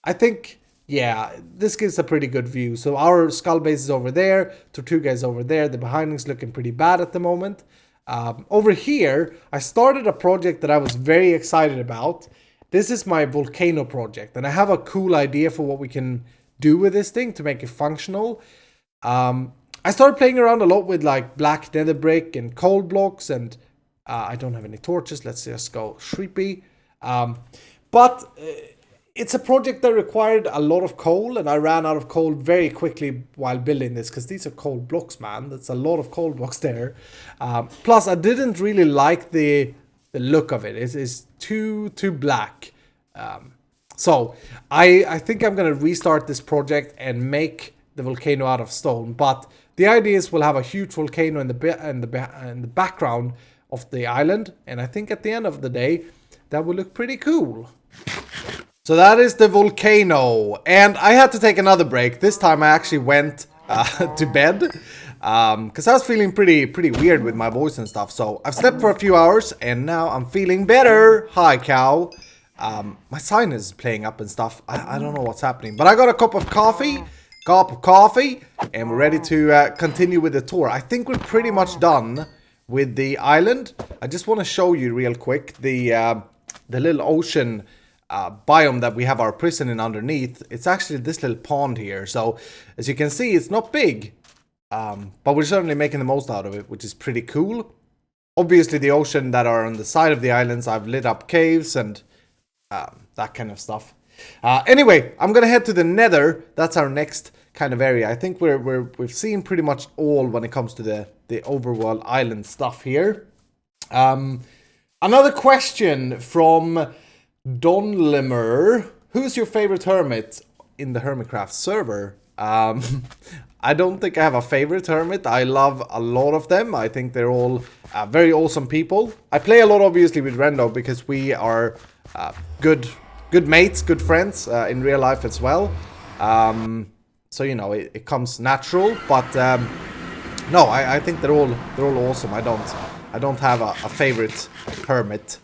Speaker 1: I think, yeah, this gives a pretty good view. So our skull base is over there, Tortuga is over there, the behinding's looking pretty bad at the moment. Over here, I started a project that I was very excited about. This is my Volcano project, and I have a cool idea for what we can do with this thing to make it functional. I started playing around a lot with like black nether brick and coal blocks, and I don't have any torches. Let's just go shrimpy. But it's a project that required a lot of coal, and I ran out of coal very quickly while building this, because these are coal blocks, man. That's a lot of coal blocks there. Plus, I didn't really like the look of it. It's too black. So I think I'm gonna restart this project and make the volcano out of stone. But the idea is we'll have a huge volcano in the background of the island, and I think at the end of the day that will look pretty cool. So that is the volcano, and I had to take another break. This time I actually went to bed. Because I was feeling pretty weird with my voice and stuff. So I've slept for a few hours and now I'm feeling better. Hi, cow. My sinus is playing up and stuff. I don't know what's happening. But I got a cup of coffee. And we're ready to continue with the tour. I think we're pretty much done with the island. I just want to show you real quick the little ocean biome that we have our prison in underneath. It's actually this little pond here. So as you can see, it's not big. But we're certainly making the most out of it, which is pretty cool. Obviously, the ocean that are on the side of the islands, I've lit up caves and that kind of stuff. Anyway, I'm gonna head to the Nether. That's our next kind of area. I think we've seen pretty much all when it comes to the overworld island stuff here. Another question from Don Limmer. Who's your favorite hermit in the Hermitcraft server? I don't think I have a favorite hermit. I love a lot of them. I think they're all very awesome people. I play a lot, obviously, with Rendo because we are good mates, good friends in real life as well. So, you know, it comes natural. But no, I think they're all awesome. I don't have a favorite hermit.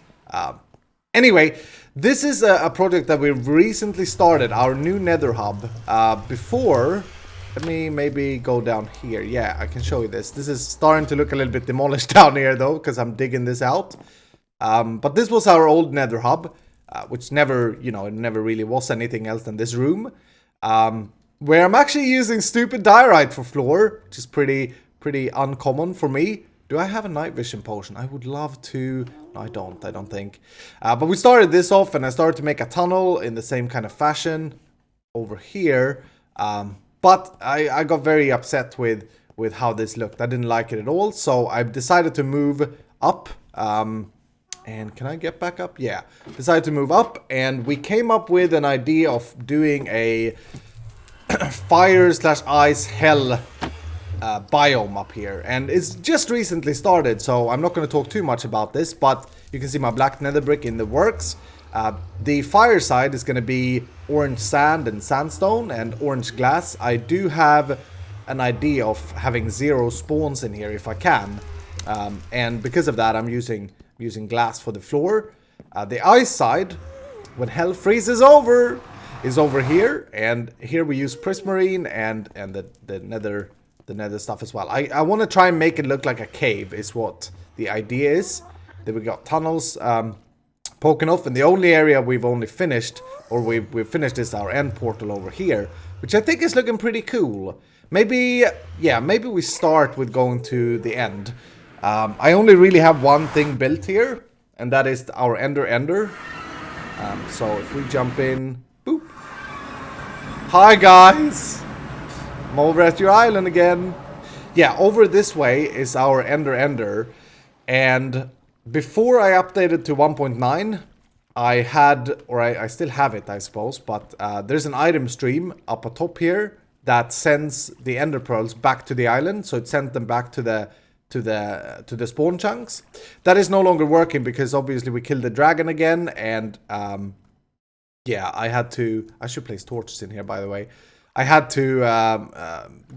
Speaker 1: Anyway, this is a project that we've recently started, our new Nether hub. Before, let me maybe go down here. Yeah, I can show you this. This is starting to look a little bit demolished down here though, because I'm digging this out. But this was our old Nether hub, which never, you know, it never really was anything else than this room. Where I'm actually using stupid diorite for floor, which is pretty uncommon for me. Do I have a night vision potion? I would love to. No, I don't think. But we started this off and I started to make a tunnel in the same kind of fashion over here. But I got very upset with how this looked. I didn't like it at all. So I decided to move up. And can I get back up? Yeah. Decided to move up. And we came up with an idea of doing a fire/ice hell biome up here, and it's just recently started, so I'm not going to talk too much about this, but you can see my black nether brick in the works. The fire side is going to be orange sand and sandstone and orange glass. I do have an idea of having 0 spawns in here if I can, and because of that I'm using glass for the floor. The ice side, when hell freezes over, is over here, and here we use prismarine and the nether stuff as well. I want to try and make it look like a cave is what the idea is. Then we got tunnels poking off, and the only area we've only finished, or we've finished, is our end portal over here, which I think is looking pretty cool. Maybe, yeah, maybe we start with going to the end. I only really have one thing built here, and that is our ender. So if we jump in, boop. Hi guys! I'm over at your island again. Yeah, over this way is our ender. And before I updated to 1.9, I had, or I still have it, I suppose, but there's an item stream up atop here that sends the ender pearls back to the island. So it sent them back to the spawn chunks. That is no longer working because obviously we killed the dragon again, and yeah, I should place torches in here, by the way. I had to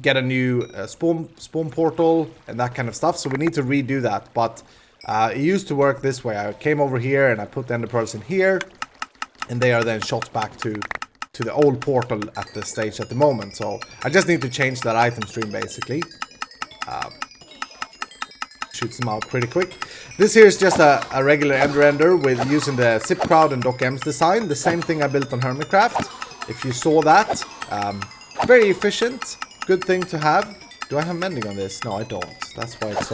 Speaker 1: get a new spawn portal and that kind of stuff, so we need to redo that. But it used to work this way. I came over here and I put the ender pearls in here, and they are then shot back to the old portal at the stage at the moment. So I just need to change that item stream basically. Shoots them out pretty quick. This here is just a regular ender with using the Zip Crowd and Doc M's design. The same thing I built on Hermitcraft. If you saw that, very efficient, good thing to have. Do I have mending on this? No, I don't. That's why it's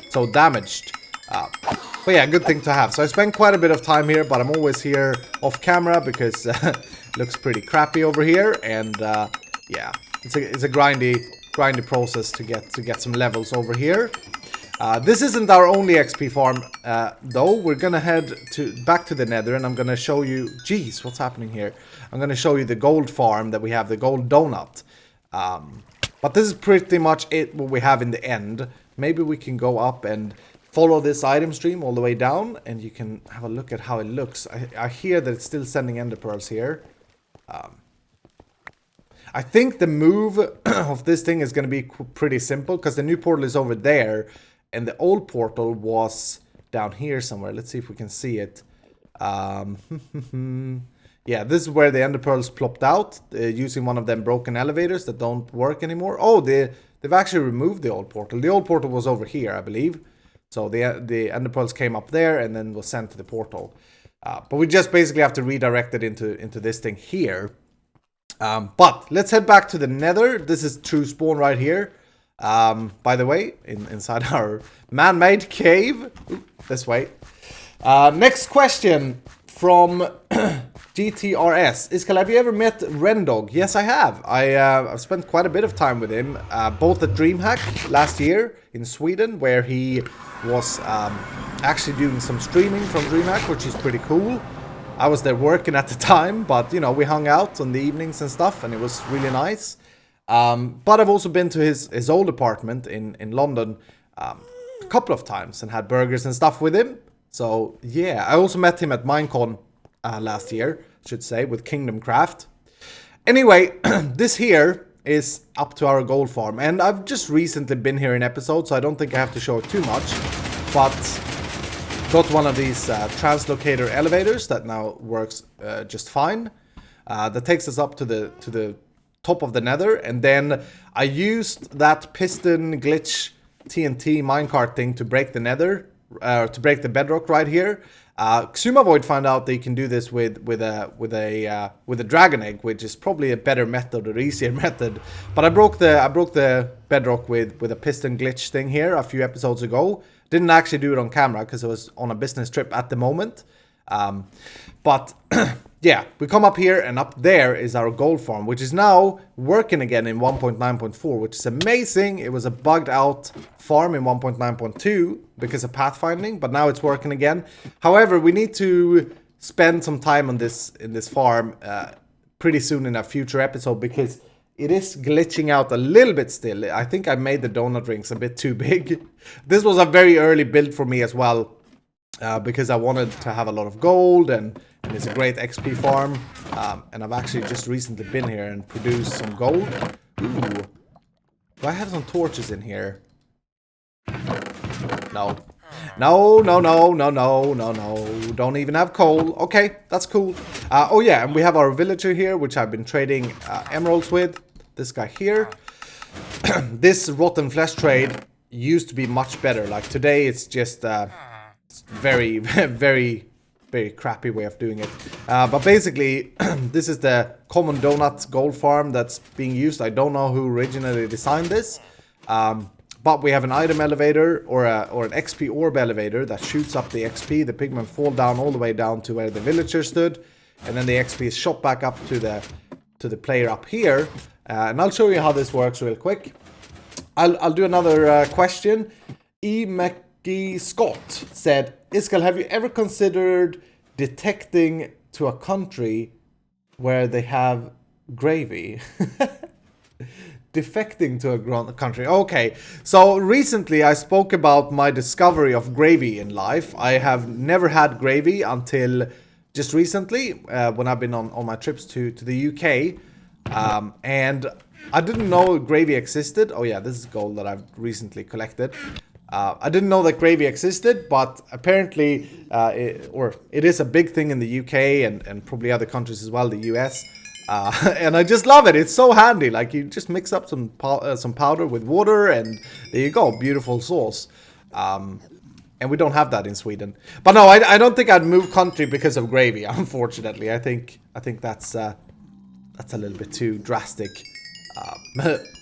Speaker 1: so damaged. But yeah, good thing to have. So I spent quite a bit of time here, but I'm always here off camera because it looks pretty crappy over here. And yeah, it's a grindy process to get some levels over here. This isn't our only XP farm, though. We're gonna head back to the Nether, and I'm gonna show you. Jeez, what's happening here? I'm gonna show you the gold farm that we have, the gold donut. But this is pretty much what we have in the end. Maybe we can go up and follow this item stream all the way down, and you can have a look at how it looks. I hear that it's still sending ender pearls here. I think the move of this thing is gonna be pretty simple because the new portal is over there. And the old portal was down here somewhere. Let's see if we can see it. Yeah, this is where the ender pearls plopped out using one of them broken elevators that don't work anymore. Oh, they've actually removed the old portal. The old portal was over here, I believe. So the ender pearls came up there and then was sent to the portal. But we just basically have to redirect it into this thing here. But let's head back to the Nether. This is true spawn right here. By the way, inside our man-made cave. Ooh, this way. Next question from GTRS. Iskall, have you ever met Rendog? Yes, I have. I've spent quite a bit of time with him, both at DreamHack last year in Sweden, where he was actually doing some streaming from DreamHack, which is pretty cool. I was there working at the time, but you know, we hung out on the evenings and stuff, and it was really nice. But I've also been to his old apartment in London a couple of times and had burgers and stuff with him. So yeah, I also met him at Minecon last year, I should say, with Kingdom Craft. Anyway, this here is up to our gold farm, and I've just recently been here in episode, so I don't think I have to show it too much. But got one of these translocator elevators that now works just fine. That takes us up to the top of the Nether, and then I used that piston glitch TNT minecart thing to break the Nether, to break the bedrock right here. Xumavoid found out that you can do this with a dragon egg, which is probably a better method or easier method. But I broke the bedrock with a piston glitch thing here a few episodes ago. Didn't actually do it on camera because I was on a business trip at the moment. But yeah, we come up here, and up there is our gold farm, which is now working again in 1.9.4, which is amazing. It was a bugged out farm in 1.9.2 because of pathfinding, but now it's working again. However, we need to spend some time on this farm pretty soon in a future episode because it is glitching out a little bit still. I think I made the donut rings a bit too big. This was a very early build for me as well, because I wanted to have a lot of gold, and it's a great XP farm. And I've actually just recently been here and produced some gold. Ooh. Do I have some torches in here? No. No. Don't even have coal. Okay, that's cool. Oh yeah, and we have our villager here, which I've been trading emeralds with. This guy here. This rotten flesh trade used to be much better. Like today, it's just very, very crappy way of doing it. But basically, this is the common donut gold farm that's being used. I don't know who originally designed this. But we have an item elevator or an XP orb elevator that shoots up the XP. The pigmen fall down all the way down to where the villager stood. And then the XP is shot back up to the player up here. And I'll show you how this works real quick. I'll do another question. Mackie Scott said, Iskall, have you ever considered detecting to a country where they have gravy? Defecting to a country. Okay, so recently I spoke about my discovery of gravy in life. I have never had gravy until just recently, when I've been on my trips to the UK. And I didn't know gravy existed. Oh yeah, this is gold that I've recently collected. I didn't know that gravy existed, but apparently it is a big thing in the UK and probably other countries as well, the US. And I just love it. It's so handy. Like, you just mix up some powder with water, and there you go, beautiful sauce. And we don't have that in Sweden. But no, I don't think I'd move country because of gravy. Unfortunately, I think that's a little bit too drastic.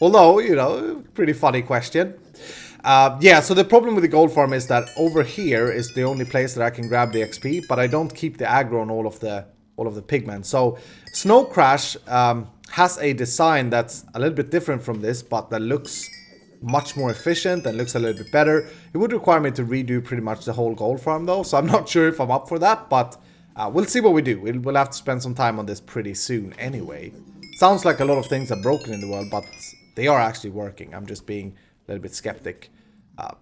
Speaker 1: Although, you know, pretty funny question. Yeah, so the problem with the gold farm is that over here is the only place that I can grab the XP, but I don't keep the aggro on all of the pigmen. So Snow Crash has a design that's a little bit different from this, but that looks much more efficient and looks a little bit better. It would require me to redo pretty much the whole gold farm though, so I'm not sure if I'm up for that, but we'll see what we do. We'll have to spend some time on this pretty soon anyway. Sounds like a lot of things are broken in the world, but they are actually working. I'm just being a little bit skeptic.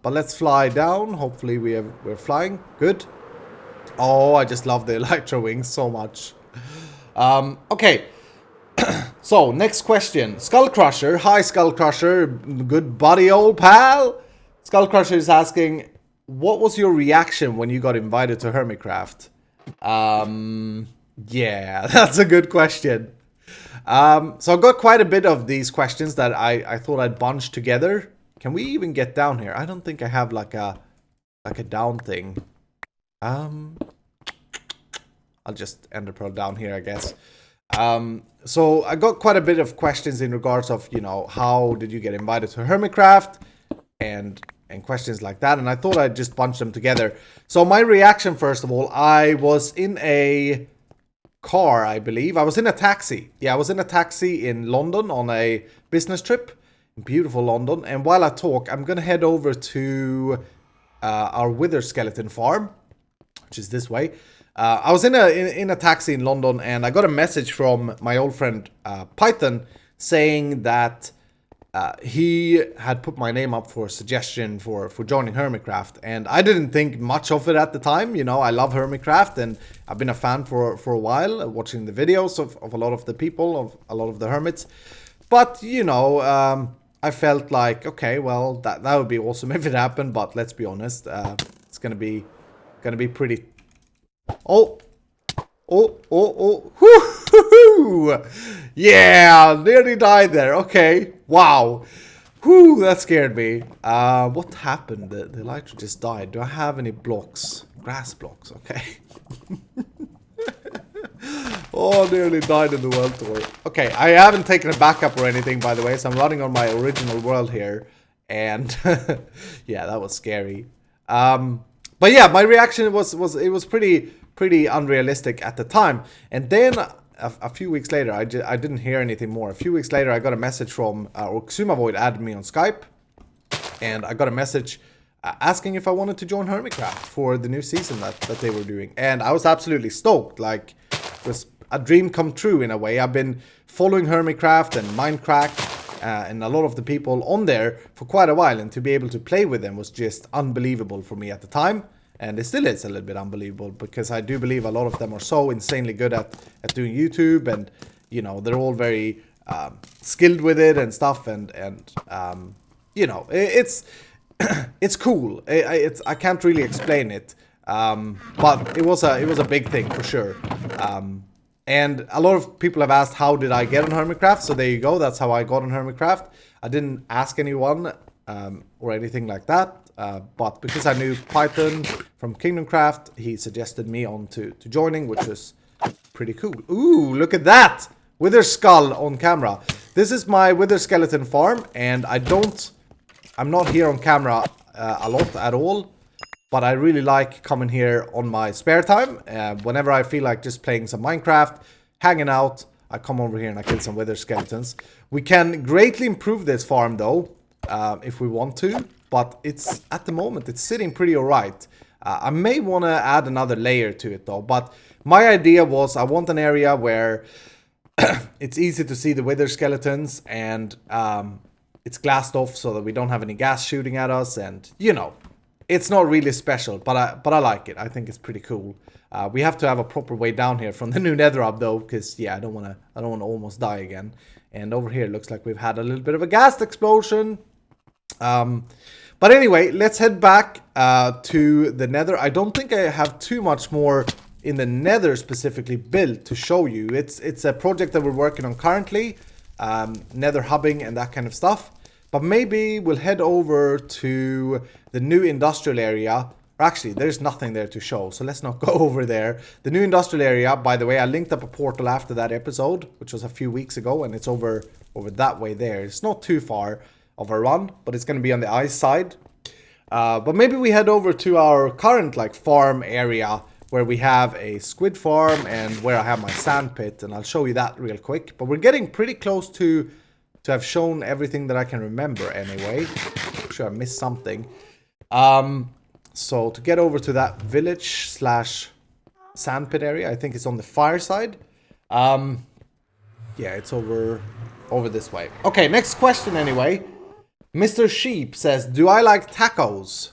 Speaker 1: But let's fly down. Hopefully we're flying. Good. Oh, I just love the Elytra wings so much. Okay. So, next question. Skull Crusher. Hi, Skull Crusher. Good buddy, old pal. Skull Crusher is asking, what was your reaction when you got invited to Hermitcraft? Yeah, that's a good question. So I got quite a bit of these questions that I thought I'd bunch together. Can we even get down here? I don't think I have like a down thing. I'll just ender pearl down here, I guess. So I got quite a bit of questions in regards of, you know, how did you get invited to Hermitcraft and questions like that, and I thought I'd just bunch them together. So my reaction, first of all, I was in a car, I believe. I was in a taxi. Yeah, I was in a taxi in London on a business trip. Beautiful London. And while I talk, I'm gonna head over to our wither skeleton farm, which is this way. I was in a taxi in London, and I got a message from my old friend Python saying that he had put my name up for a suggestion for joining Hermitcraft, and I didn't think much of it at the time. You know, I love Hermitcraft, and I've been a fan for a while, watching the videos of a lot of the people, of a lot of the hermits. But, you know, I felt like, okay, well, that would be awesome if it happened, but let's be honest, it's gonna be pretty... Oh! Whoo! Yeah, nearly died there. Okay, wow. Whoo, that scared me. What happened? The elytra just died. Do I have any blocks? Grass blocks, okay. Oh, nearly died in the world tour. Okay, I haven't taken a backup or anything, by the way, so I'm running on my original world here. And yeah, that was scary. But yeah, my reaction was pretty unrealistic at the time. And then a few weeks later, I didn't hear anything more. A few weeks later, I got a message from Xumavoid added me on Skype, and I got a message asking if I wanted to join Hermitcraft for the new season that they were doing. And I was absolutely stoked. Like, it was a dream come true in a way. I've been following Hermitcraft and Minecraft and a lot of the people on there for quite a while, and to be able to play with them was just unbelievable for me at the time. And it still is a little bit unbelievable, because I do believe a lot of them are so insanely good at doing YouTube, and you know, they're all very skilled with it and stuff, and you know, it's it's cool. I can't really explain it, but it was a big thing for sure. And a lot of people have asked, how did I get on Hermitcraft? So there you go, that's how I got on Hermitcraft. I didn't ask anyone or anything like that. But because I knew Python from Kingdomcraft, he suggested me on to joining, which was pretty cool. Ooh, look at that! Wither skull on camera. This is my wither skeleton farm, and I'm not here on camera a lot at all, but I really like coming here on my spare time. Whenever I feel like just playing some Minecraft, hanging out, I come over here and I kill some wither skeletons. We can greatly improve this farm though, if we want to. But it's, at the moment, it's sitting pretty alright. I may want to add another layer to it though. But my idea was, I want an area where it's easy to see the wither skeletons, and it's glassed off so that we don't have any gas shooting at us. And, you know, it's not really special, but I like it. I think it's pretty cool. We have to have a proper way down here from the new Nether hub though, because yeah, I don't want to almost die again. And over here, it looks like we've had a little bit of a gas explosion. But anyway, let's head back to the Nether. I don't think I have too much more in the Nether specifically built to show you. It's a project that we're working on currently, Nether hubbing and that kind of stuff. But maybe we'll head over to the new industrial area. Or actually, there's nothing there to show, so let's not go over there. The new industrial area, by the way, I linked up a portal after that episode, which was a few weeks ago, and it's over that way there. It's not too far of a run, but it's going to be on the ice side. But maybe we head over to our current like farm area, where we have a squid farm and where I have my sand pit, and I'll show you that real quick. But we're getting pretty close to have shown everything that I can remember anyway. I'm sure I missed something. So to get over to that village slash sand pit area, I think it's on the fire side. Yeah, it's over this way. Okay, next question anyway. Mr. Sheep says, do I like tacos?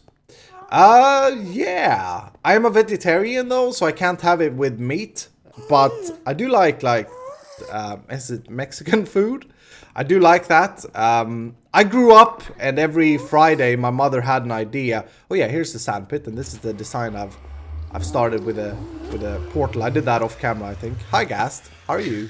Speaker 1: Yeah. I am a vegetarian though, so I can't have it with meat. But I do like is it Mexican food? I do like that. I grew up, and every Friday my mother had an idea. Oh yeah, here's the sand pit, and this is the design I've started with a portal. I did that off camera, I think. Hi Gast, how are you?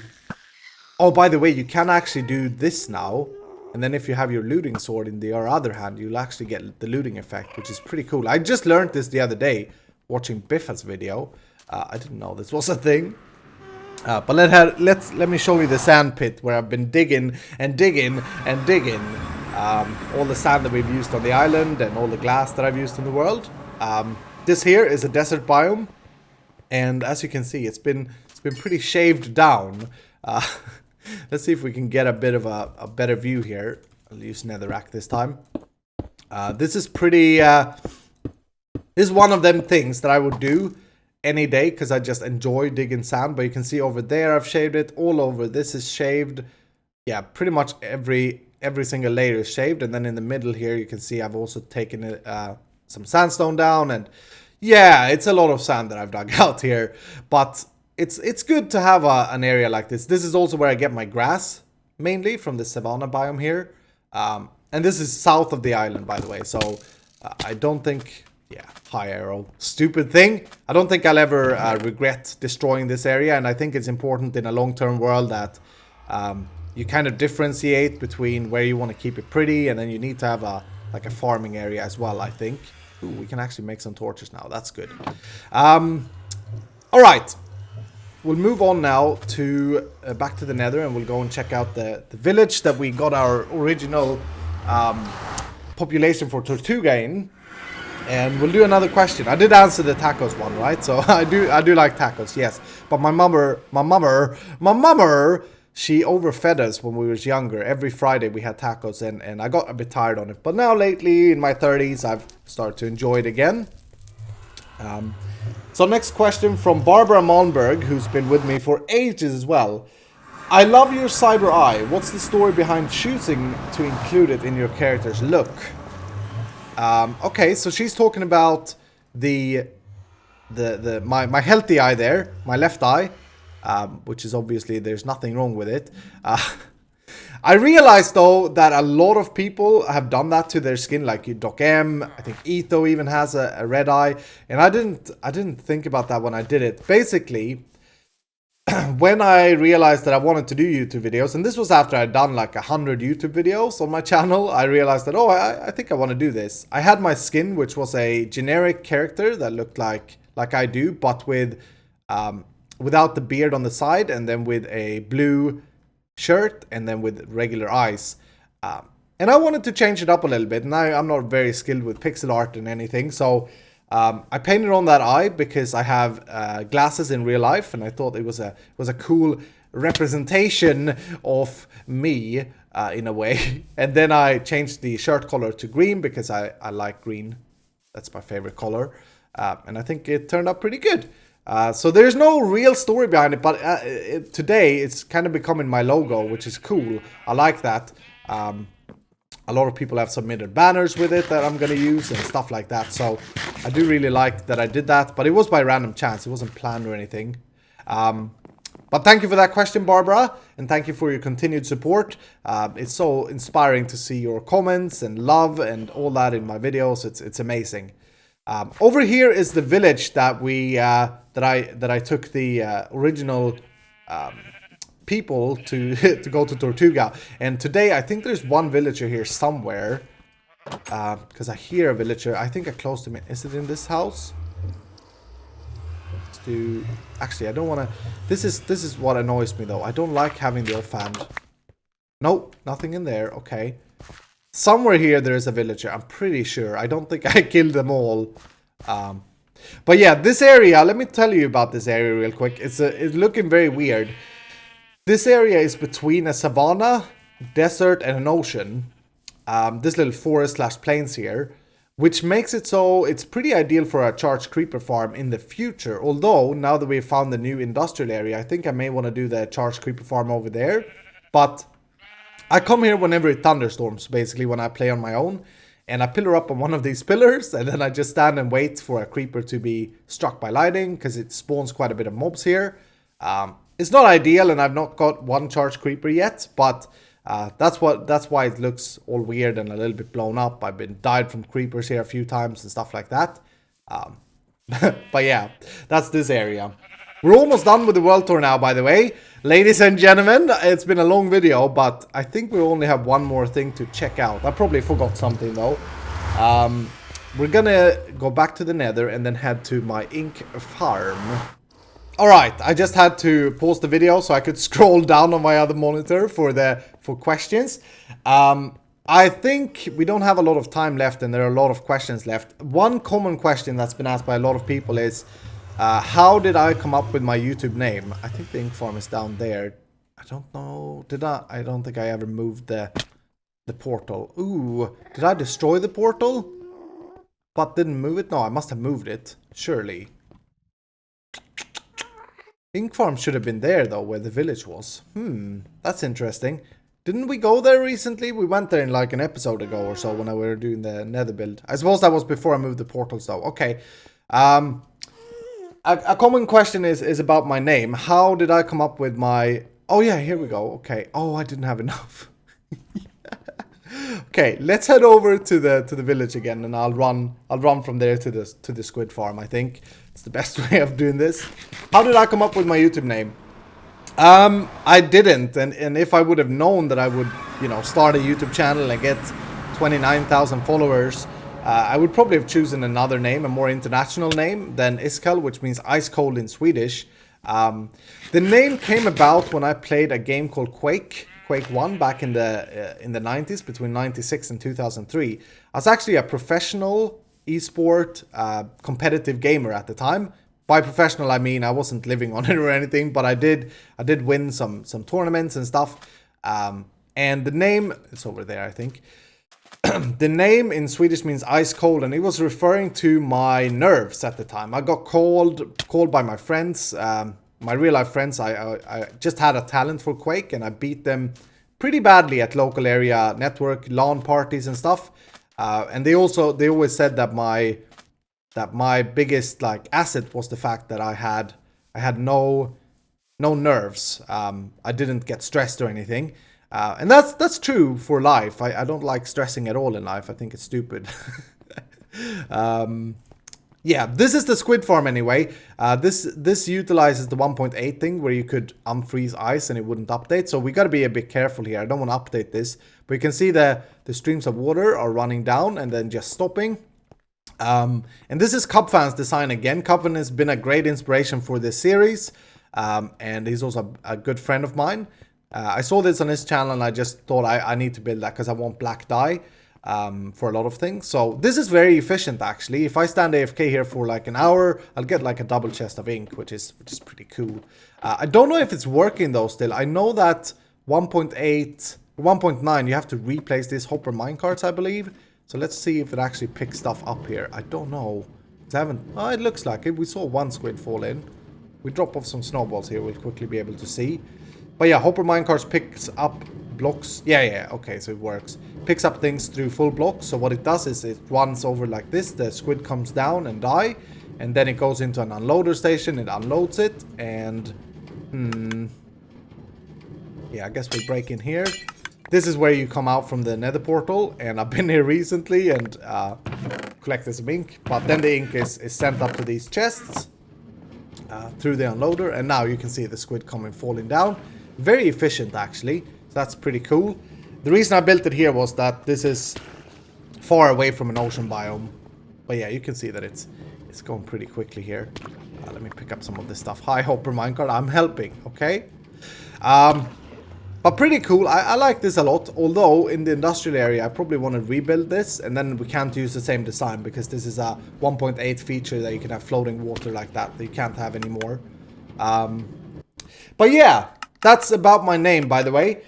Speaker 1: Oh, by the way, you can actually do this now. And then if you have your looting sword in your other hand, you'll actually get the looting effect, which is pretty cool. I just learned this the other day, watching Biffa's video. I didn't know this was a thing. But let me show you the sand pit, where I've been digging and digging and digging. All the sand that we've used on the island, and all the glass that I've used in the world. This here is a desert biome. And as you can see, it's been pretty shaved down. Let's see if we can get a bit of a better view here. I'll use netherrack this time. This is pretty... this is one of them things that I would do any day, because I just enjoy digging sand. But you can see over there I've shaved it. All over this is shaved. Yeah, pretty much every every single layer is shaved, and then in the middle here you can see I've also taken some sandstone down, and yeah, it's a lot of sand that I've dug out here, but it's good to have an area like this. This is also where I get my grass, mainly from the savanna biome here, and this is south of the island, by the way, so I don't think, yeah, high arrow, stupid thing. I don't think I'll ever regret destroying this area, and I think it's important in a long-term world that you kind of differentiate between where you want to keep it pretty, and then you need to have a farming area as well, I think. Ooh, we can actually make some torches now. That's good. All right. We'll move on now to back to the Nether, and we'll go and check out the village that we got our original population for Tortuga in. And we'll do another question. I did answer the tacos one, right? So I do like tacos, yes. But my mummer, she overfed us when we was younger. Every Friday we had tacos, and I got a bit tired on it. But now lately, in my 30s, I've started to enjoy it again. So next question from Barbara Malmberg, who's been with me for ages as well. I love your cyber eye. What's the story behind choosing to include it in your character's look? Okay, so she's talking about my healthy eye there, my left eye, which is obviously there's nothing wrong with it. I realized though that a lot of people have done that to their skin, like Doc M, I think Etho even has a red eye, and I didn't think about that when I did it. Basically, when I realized that I wanted to do YouTube videos, and this was after I'd done like 100 YouTube videos on my channel, I realized that, oh, I think I want to do this. I had my skin, which was a generic character that looked like I do, but with without the beard on the side, and then with a blue shirt, and then with regular eyes. And I wanted to change it up a little bit, and I'm not very skilled with pixel art and anything, so I painted on that eye because I have glasses in real life, and I thought it was a cool representation of me in a way. And then I changed the shirt color to green because I like green. That's my favorite color, and I think it turned out pretty good. So there's no real story behind it, but today it's kind of becoming my logo, which is cool. I like that. A lot of people have submitted banners with it that I'm going to use and stuff like that. So I do really like that I did that, but it was by random chance. It wasn't planned or anything. But thank you for that question, Barbara, and thank you for your continued support. It's so inspiring to see your comments and love and all that in my videos. It's amazing. Over here is the village that we that I took the original people to to go to Tortuga, and today I think there's one villager here somewhere, because I hear a villager. I think I close to me. Is it in this house? Actually, I don't want to. This is what annoys me though. I don't like having the offhand. Nope, nothing in there. Okay. Somewhere here there is a villager, I'm pretty sure. I don't think I killed them all. But yeah, this area, let me tell you about this area real quick. It's looking very weird. This area is between a savanna, desert, and an ocean. This little forest / plains here, which makes it so it's pretty ideal for a charged creeper farm in the future. Although, now that we've found the new industrial area, I think I may want to do the charged creeper farm over there. But I come here whenever it thunderstorms, basically when I play on my own, and I pillar up on one of these pillars, and then I just stand and wait for a creeper to be struck by lightning, because it spawns quite a bit of mobs here. It's not ideal, and I've not got one charged creeper yet, but that's why it looks all weird and a little bit blown up. I've been died from creepers here a few times and stuff like that. But yeah, that's this area. We're almost done with the world tour now, by the way. Ladies and gentlemen, it's been a long video, but I think we only have one more thing to check out. I probably forgot something though. We're gonna go back to the Nether and then head to my ink farm. Alright, I just had to pause the video so I could scroll down on my other monitor for questions. I think we don't have a lot of time left, and there are a lot of questions left. One common question that's been asked by a lot of people is, how did I come up with my YouTube name? I think the ink farm is down there. I don't know. I don't think I ever moved the portal. Ooh, did I destroy the portal? But didn't move it? No, I must have moved it. Surely. Ink farm should have been there though, where the village was. That's interesting. Didn't we go there recently? We went there in like an episode ago or so when we were doing the Nether build. I suppose that was before I moved the portals though. Okay. A common question is about my name. How did I come up with my... Oh yeah, here we go. Okay. Oh, I didn't have enough. Okay, let's head over to the village again, and I'll run from there to the squid farm. I think it's the best way of doing this. How did I come up with my YouTube name? I didn't, and if I would have known that I would, you know, start a YouTube channel and get 29,000 followers, I would probably have chosen another name, a more international name than Iskall, which means ice cold in Swedish. The name came about when I played a game called Quake 1 back in the 90s, between 96 and 2003. I was actually a professional esport competitive gamer at the time. By professional, I mean I wasn't living on it or anything, but I did win some tournaments and stuff. And the name, it's over there, I think. The name in Swedish means ice cold, and it was referring to my nerves at the time. I got called by my friends, my real life friends. I just had a talent for Quake, and I beat them pretty badly at local area network LAN parties and stuff. And they always said that my biggest like asset was the fact that I had no nerves. I didn't get stressed or anything. And that's true for life. I don't like stressing at all in life. I think it's stupid. Yeah, this is the squid farm anyway. This utilizes the 1.8 thing where you could unfreeze ice and it wouldn't update. So we got to be a bit careful here. I don't want to update this. But you can see the streams of water are running down and then just stopping. And this is Cubfan's design again. Cubfan has been a great inspiration for this series. And he's also a good friend of mine. I saw this on his channel and I just thought I need to build that because I want black dye for a lot of things. So this is very efficient actually. If I stand AFK here for like an hour, I'll get like a double chest of ink, which is pretty cool. I don't know if it's working though still. I know that 1.9 you have to replace these hopper minecarts, I believe. So let's see if it actually picks stuff up here. I don't know. Oh, it looks like it. We saw one squid fall in. We drop off some snowballs here. We'll quickly be able to see. But yeah, hopper minecarts picks up blocks. Yeah, okay, so it works. Picks up things through full blocks. So what it does is it runs over like this. The squid comes down and die. And then it goes into an unloader station. It unloads it. And... yeah, I guess we'll break in here. This is where you come out from the nether portal. And I've been here recently and collected some ink. But then the ink is sent up to these chests. Through the unloader. And now you can see the squid coming falling down. Very efficient actually, so that's pretty cool. The reason I built it here was that this is far away from an ocean biome. But yeah, you can see that it's going pretty quickly here. Let me pick up some of this stuff. Hi hopper minecart, I'm helping, okay? But pretty cool. I like this a lot, although in the industrial area I probably want to rebuild this and then we can't use the same design because this is a 1.8 feature that you can have floating water like that you can't have anymore. But yeah, that's about my name, by the way.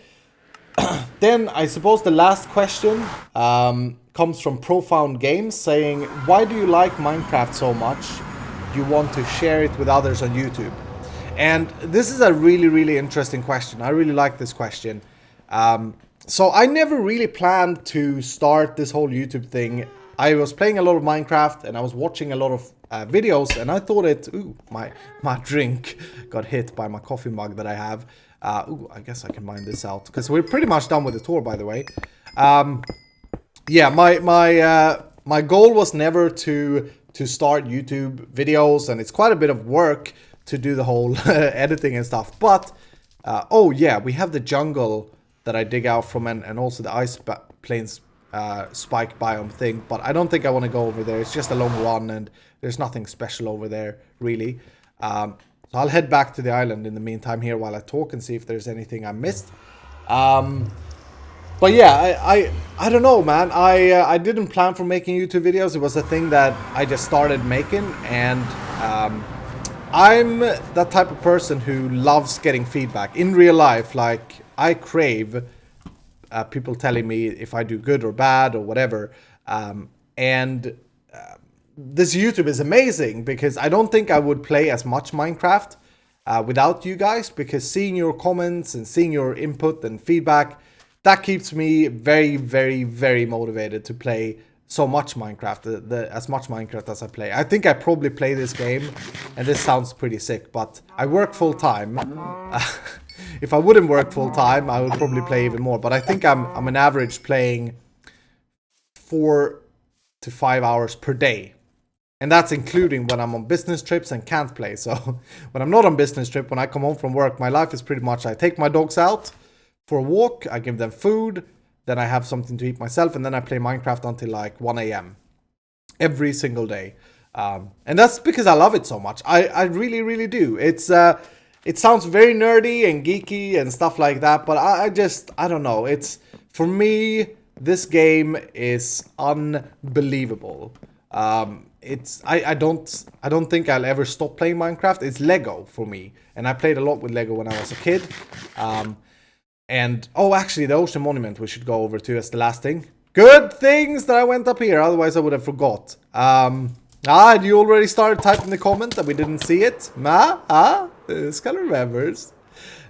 Speaker 1: Then I suppose the last question comes from Profound Games saying, why do you like Minecraft so much? You want to share it with others on YouTube? And this is a really interesting question. I really like this question. So I never really planned to start this whole YouTube thing. I was playing a lot of Minecraft and I was watching a lot of videos and I thought ooh, my drink got hit by my coffee mug that I have. Ooh, I guess I can mine this out because we're pretty much done with the tour, by the way. Yeah, my goal was never to start YouTube videos, and it's quite a bit of work to do the whole editing and stuff. But oh yeah, we have the jungle that I dig out from, and also the ice plains spike biome thing. But I don't think I want to go over there. It's just a long run, and there's nothing special over there really. So I'll head back to the island in the meantime here while I talk and see if there's anything I missed. But yeah, I don't know, man. I didn't plan for making YouTube videos. It was a thing that I just started making, and I'm that type of person who loves getting feedback in real life. Like, I crave people telling me if I do good or bad or whatever. This YouTube is amazing because I don't think I would play as much Minecraft without you guys, because seeing your comments and seeing your input and feedback that keeps me very, very, very motivated to play so much Minecraft, as much Minecraft as I play. I think I probably play this game, and this sounds pretty sick, but I work full time. If I wouldn't work full time, I would probably play even more. But I think I'm an average playing 4 to 5 hours per day. And that's including when I'm on business trips and can't play. So when I'm not on business trip, when I come home from work, my life is pretty much I take my dogs out for a walk, I give them food, then I have something to eat myself, and then I play Minecraft until like 1 a.m. every single day. And that's because I love it so much. I really, really do. It sounds very nerdy and geeky and stuff like that, but I don't know. It's, for me, this game is unbelievable. I don't think I'll ever stop playing Minecraft. It's Lego for me, and I played a lot with Lego when I was a kid. And, oh, actually, the Ocean Monument we should go over to as the last thing. Good things that I went up here, otherwise I would have forgot. You already started typing the comment that we didn't see it? Iskall remembers.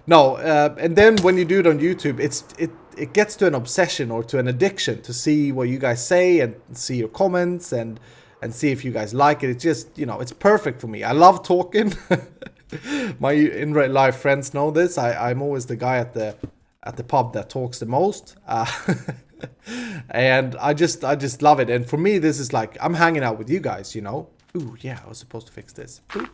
Speaker 1: No, and then when you do it on YouTube, it gets to an obsession or to an addiction to see what you guys say and see your comments and see if you guys like it. It's just, it's perfect for me. I love talking. My in real life friends know this. I'm always the guy at the pub that talks the most. And I just love it. And for me, this is like, I'm hanging out with you guys, Ooh, yeah, I was supposed to fix this. Boop.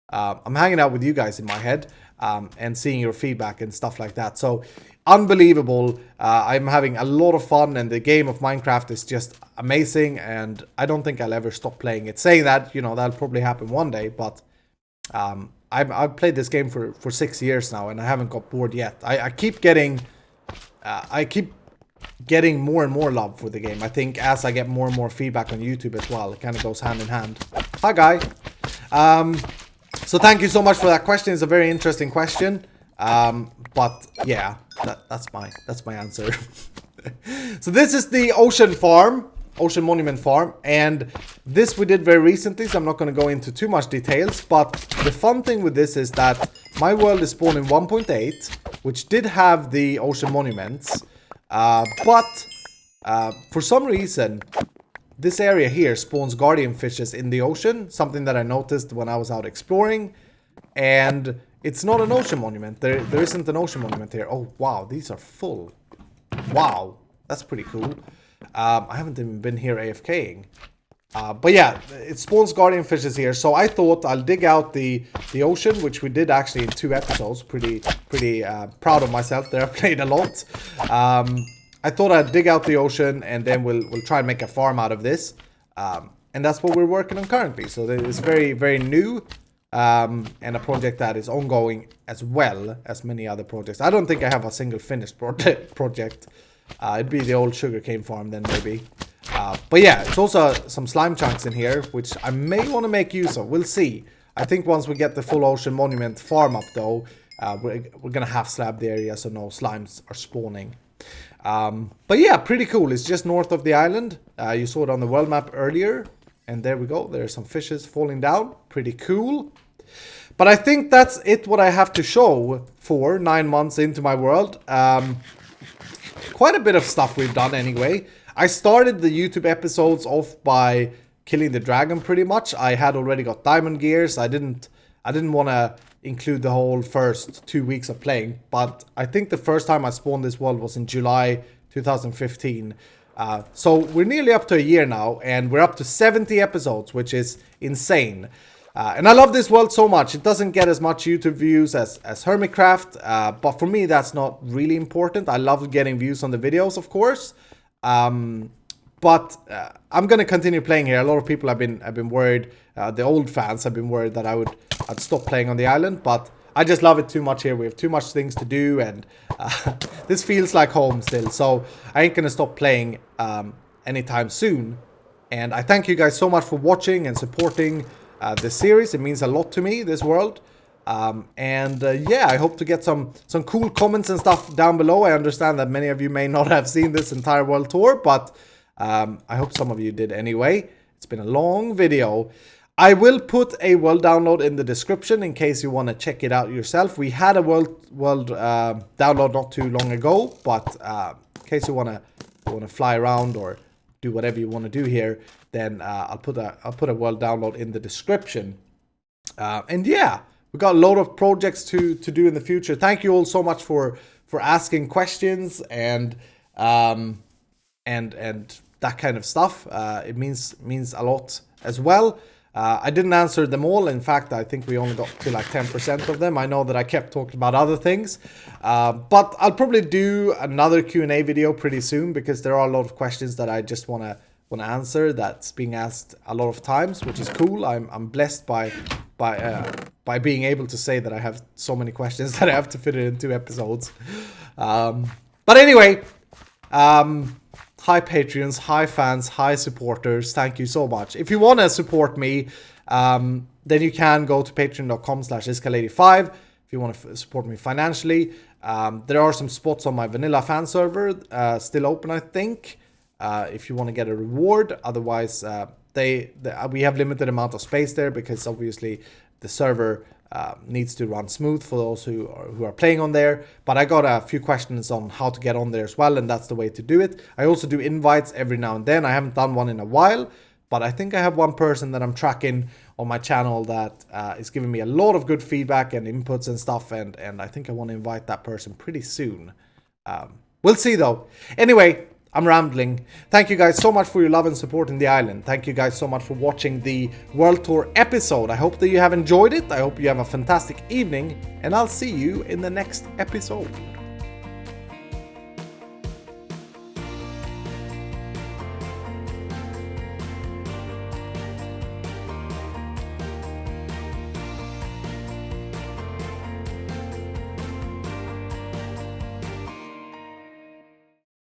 Speaker 1: I'm hanging out with you guys in my head, and seeing your feedback and stuff like that. So, unbelievable. I'm having a lot of fun, and the game of Minecraft is just amazing, and I don't think I'll ever stop playing it. Saying that, that'll probably happen one day, but I've played this game for 6 years now, and I haven't got bored yet. I keep getting more and more love for the game. I think as I get more and more feedback on YouTube as well, it kind of goes hand in hand. Hi, guy. So thank you so much for that question. It's a very interesting question. But yeah, that's my answer. So this is the Ocean Monument Farm, and this we did very recently, so I'm not going to go into too much details, but the fun thing with this is that my world is spawned in 1.8, which did have the Ocean Monuments, but for some reason this area here spawns guardian fishes in the ocean, something that I noticed when I was out exploring, and it's not an ocean monument. There isn't an ocean monument here. Oh wow, these are full. Wow, that's pretty cool. I haven't even been here AFKing. But yeah, it spawns guardian fishes here, so I thought I'll dig out the ocean, which we did actually in 2 episodes. Pretty proud of myself there. I played a lot. I thought I'd dig out the ocean, and then we'll try and make a farm out of this. And that's what we're working on currently. So it's very, very new, and a project that is ongoing as well as many other projects. I don't think I have a single finished project. It'd be the old sugarcane farm then, maybe. But yeah, it's also some slime chunks in here, which I may want to make use of. We'll see. I think once we get the full Ocean Monument farm up, though, we're gonna half slab the area so no slimes are spawning. But yeah, pretty cool. It's just north of the island. You saw it on the world map earlier, and there we go. There are some fishes falling down. Pretty cool. But I think that's it what I have to show for 9 months into my world. Quite a bit of stuff we've done anyway. I started the YouTube episodes off by killing the dragon pretty much. I had already got diamond gears. I didn't want to include the whole first 2 weeks of playing, but I think the first time I spawned this world was in July 2015. So we're nearly up to a year now, and we're up to 70 episodes, which is insane. And I love this world so much. It doesn't get as much YouTube views as Hermitcraft, but for me that's not really important. I love getting views on the videos, of course. But I'm gonna continue playing here. A lot of people have been worried. The old fans have been worried that I'd stop playing on the island, but I just love it too much here. We have too much things to do, and this feels like home still. So I ain't gonna stop playing anytime soon. And I thank you guys so much for watching and supporting this series. It means a lot to me, this world. Yeah, I hope to get some cool comments and stuff down below. I understand that many of you may not have seen this entire world tour, but I hope some of you did anyway. It's been a long video. I will put a world download in the description in case you want to check it out yourself. We had a world download not too long ago, but in case you want to fly around or do whatever you want to do here, then I'll put a world download in the description. And yeah, we got a lot of projects to do in the future. Thank you all so much for asking questions and that kind of stuff. It means a lot as well. I didn't answer them all. In fact, I think we only got to like 10% of them. I know that I kept talking about other things, but I'll probably do another Q&A video pretty soon because there are a lot of questions that I just want to answer that's being asked a lot of times, which is cool. I'm blessed by being able to say that I have so many questions that I have to fit it in 2 episodes. But anyway, hi Patreons, hi fans, hi supporters, thank you so much. If you want to support me, then you can go to patreon.com/Iskall85 if you want to support me financially. There are some spots on my vanilla fan server still open, I think, if you want to get a reward. Otherwise, we have limited amount of space there because obviously the server needs to run smooth for those who are playing on there. But I got a few questions on how to get on there as well, and that's the way to do it. I also do invites every now and then. I haven't done one in a while, but I think I have one person that I'm tracking on my channel that is giving me a lot of good feedback and inputs and stuff, and I think I want to invite that person pretty soon. We'll see though. Anyway, I'm rambling. Thank you guys so much for your love and support in the island. Thank you guys so much for watching the World Tour episode. I hope that you have enjoyed it. I hope you have a fantastic evening, and I'll see you in the next episode.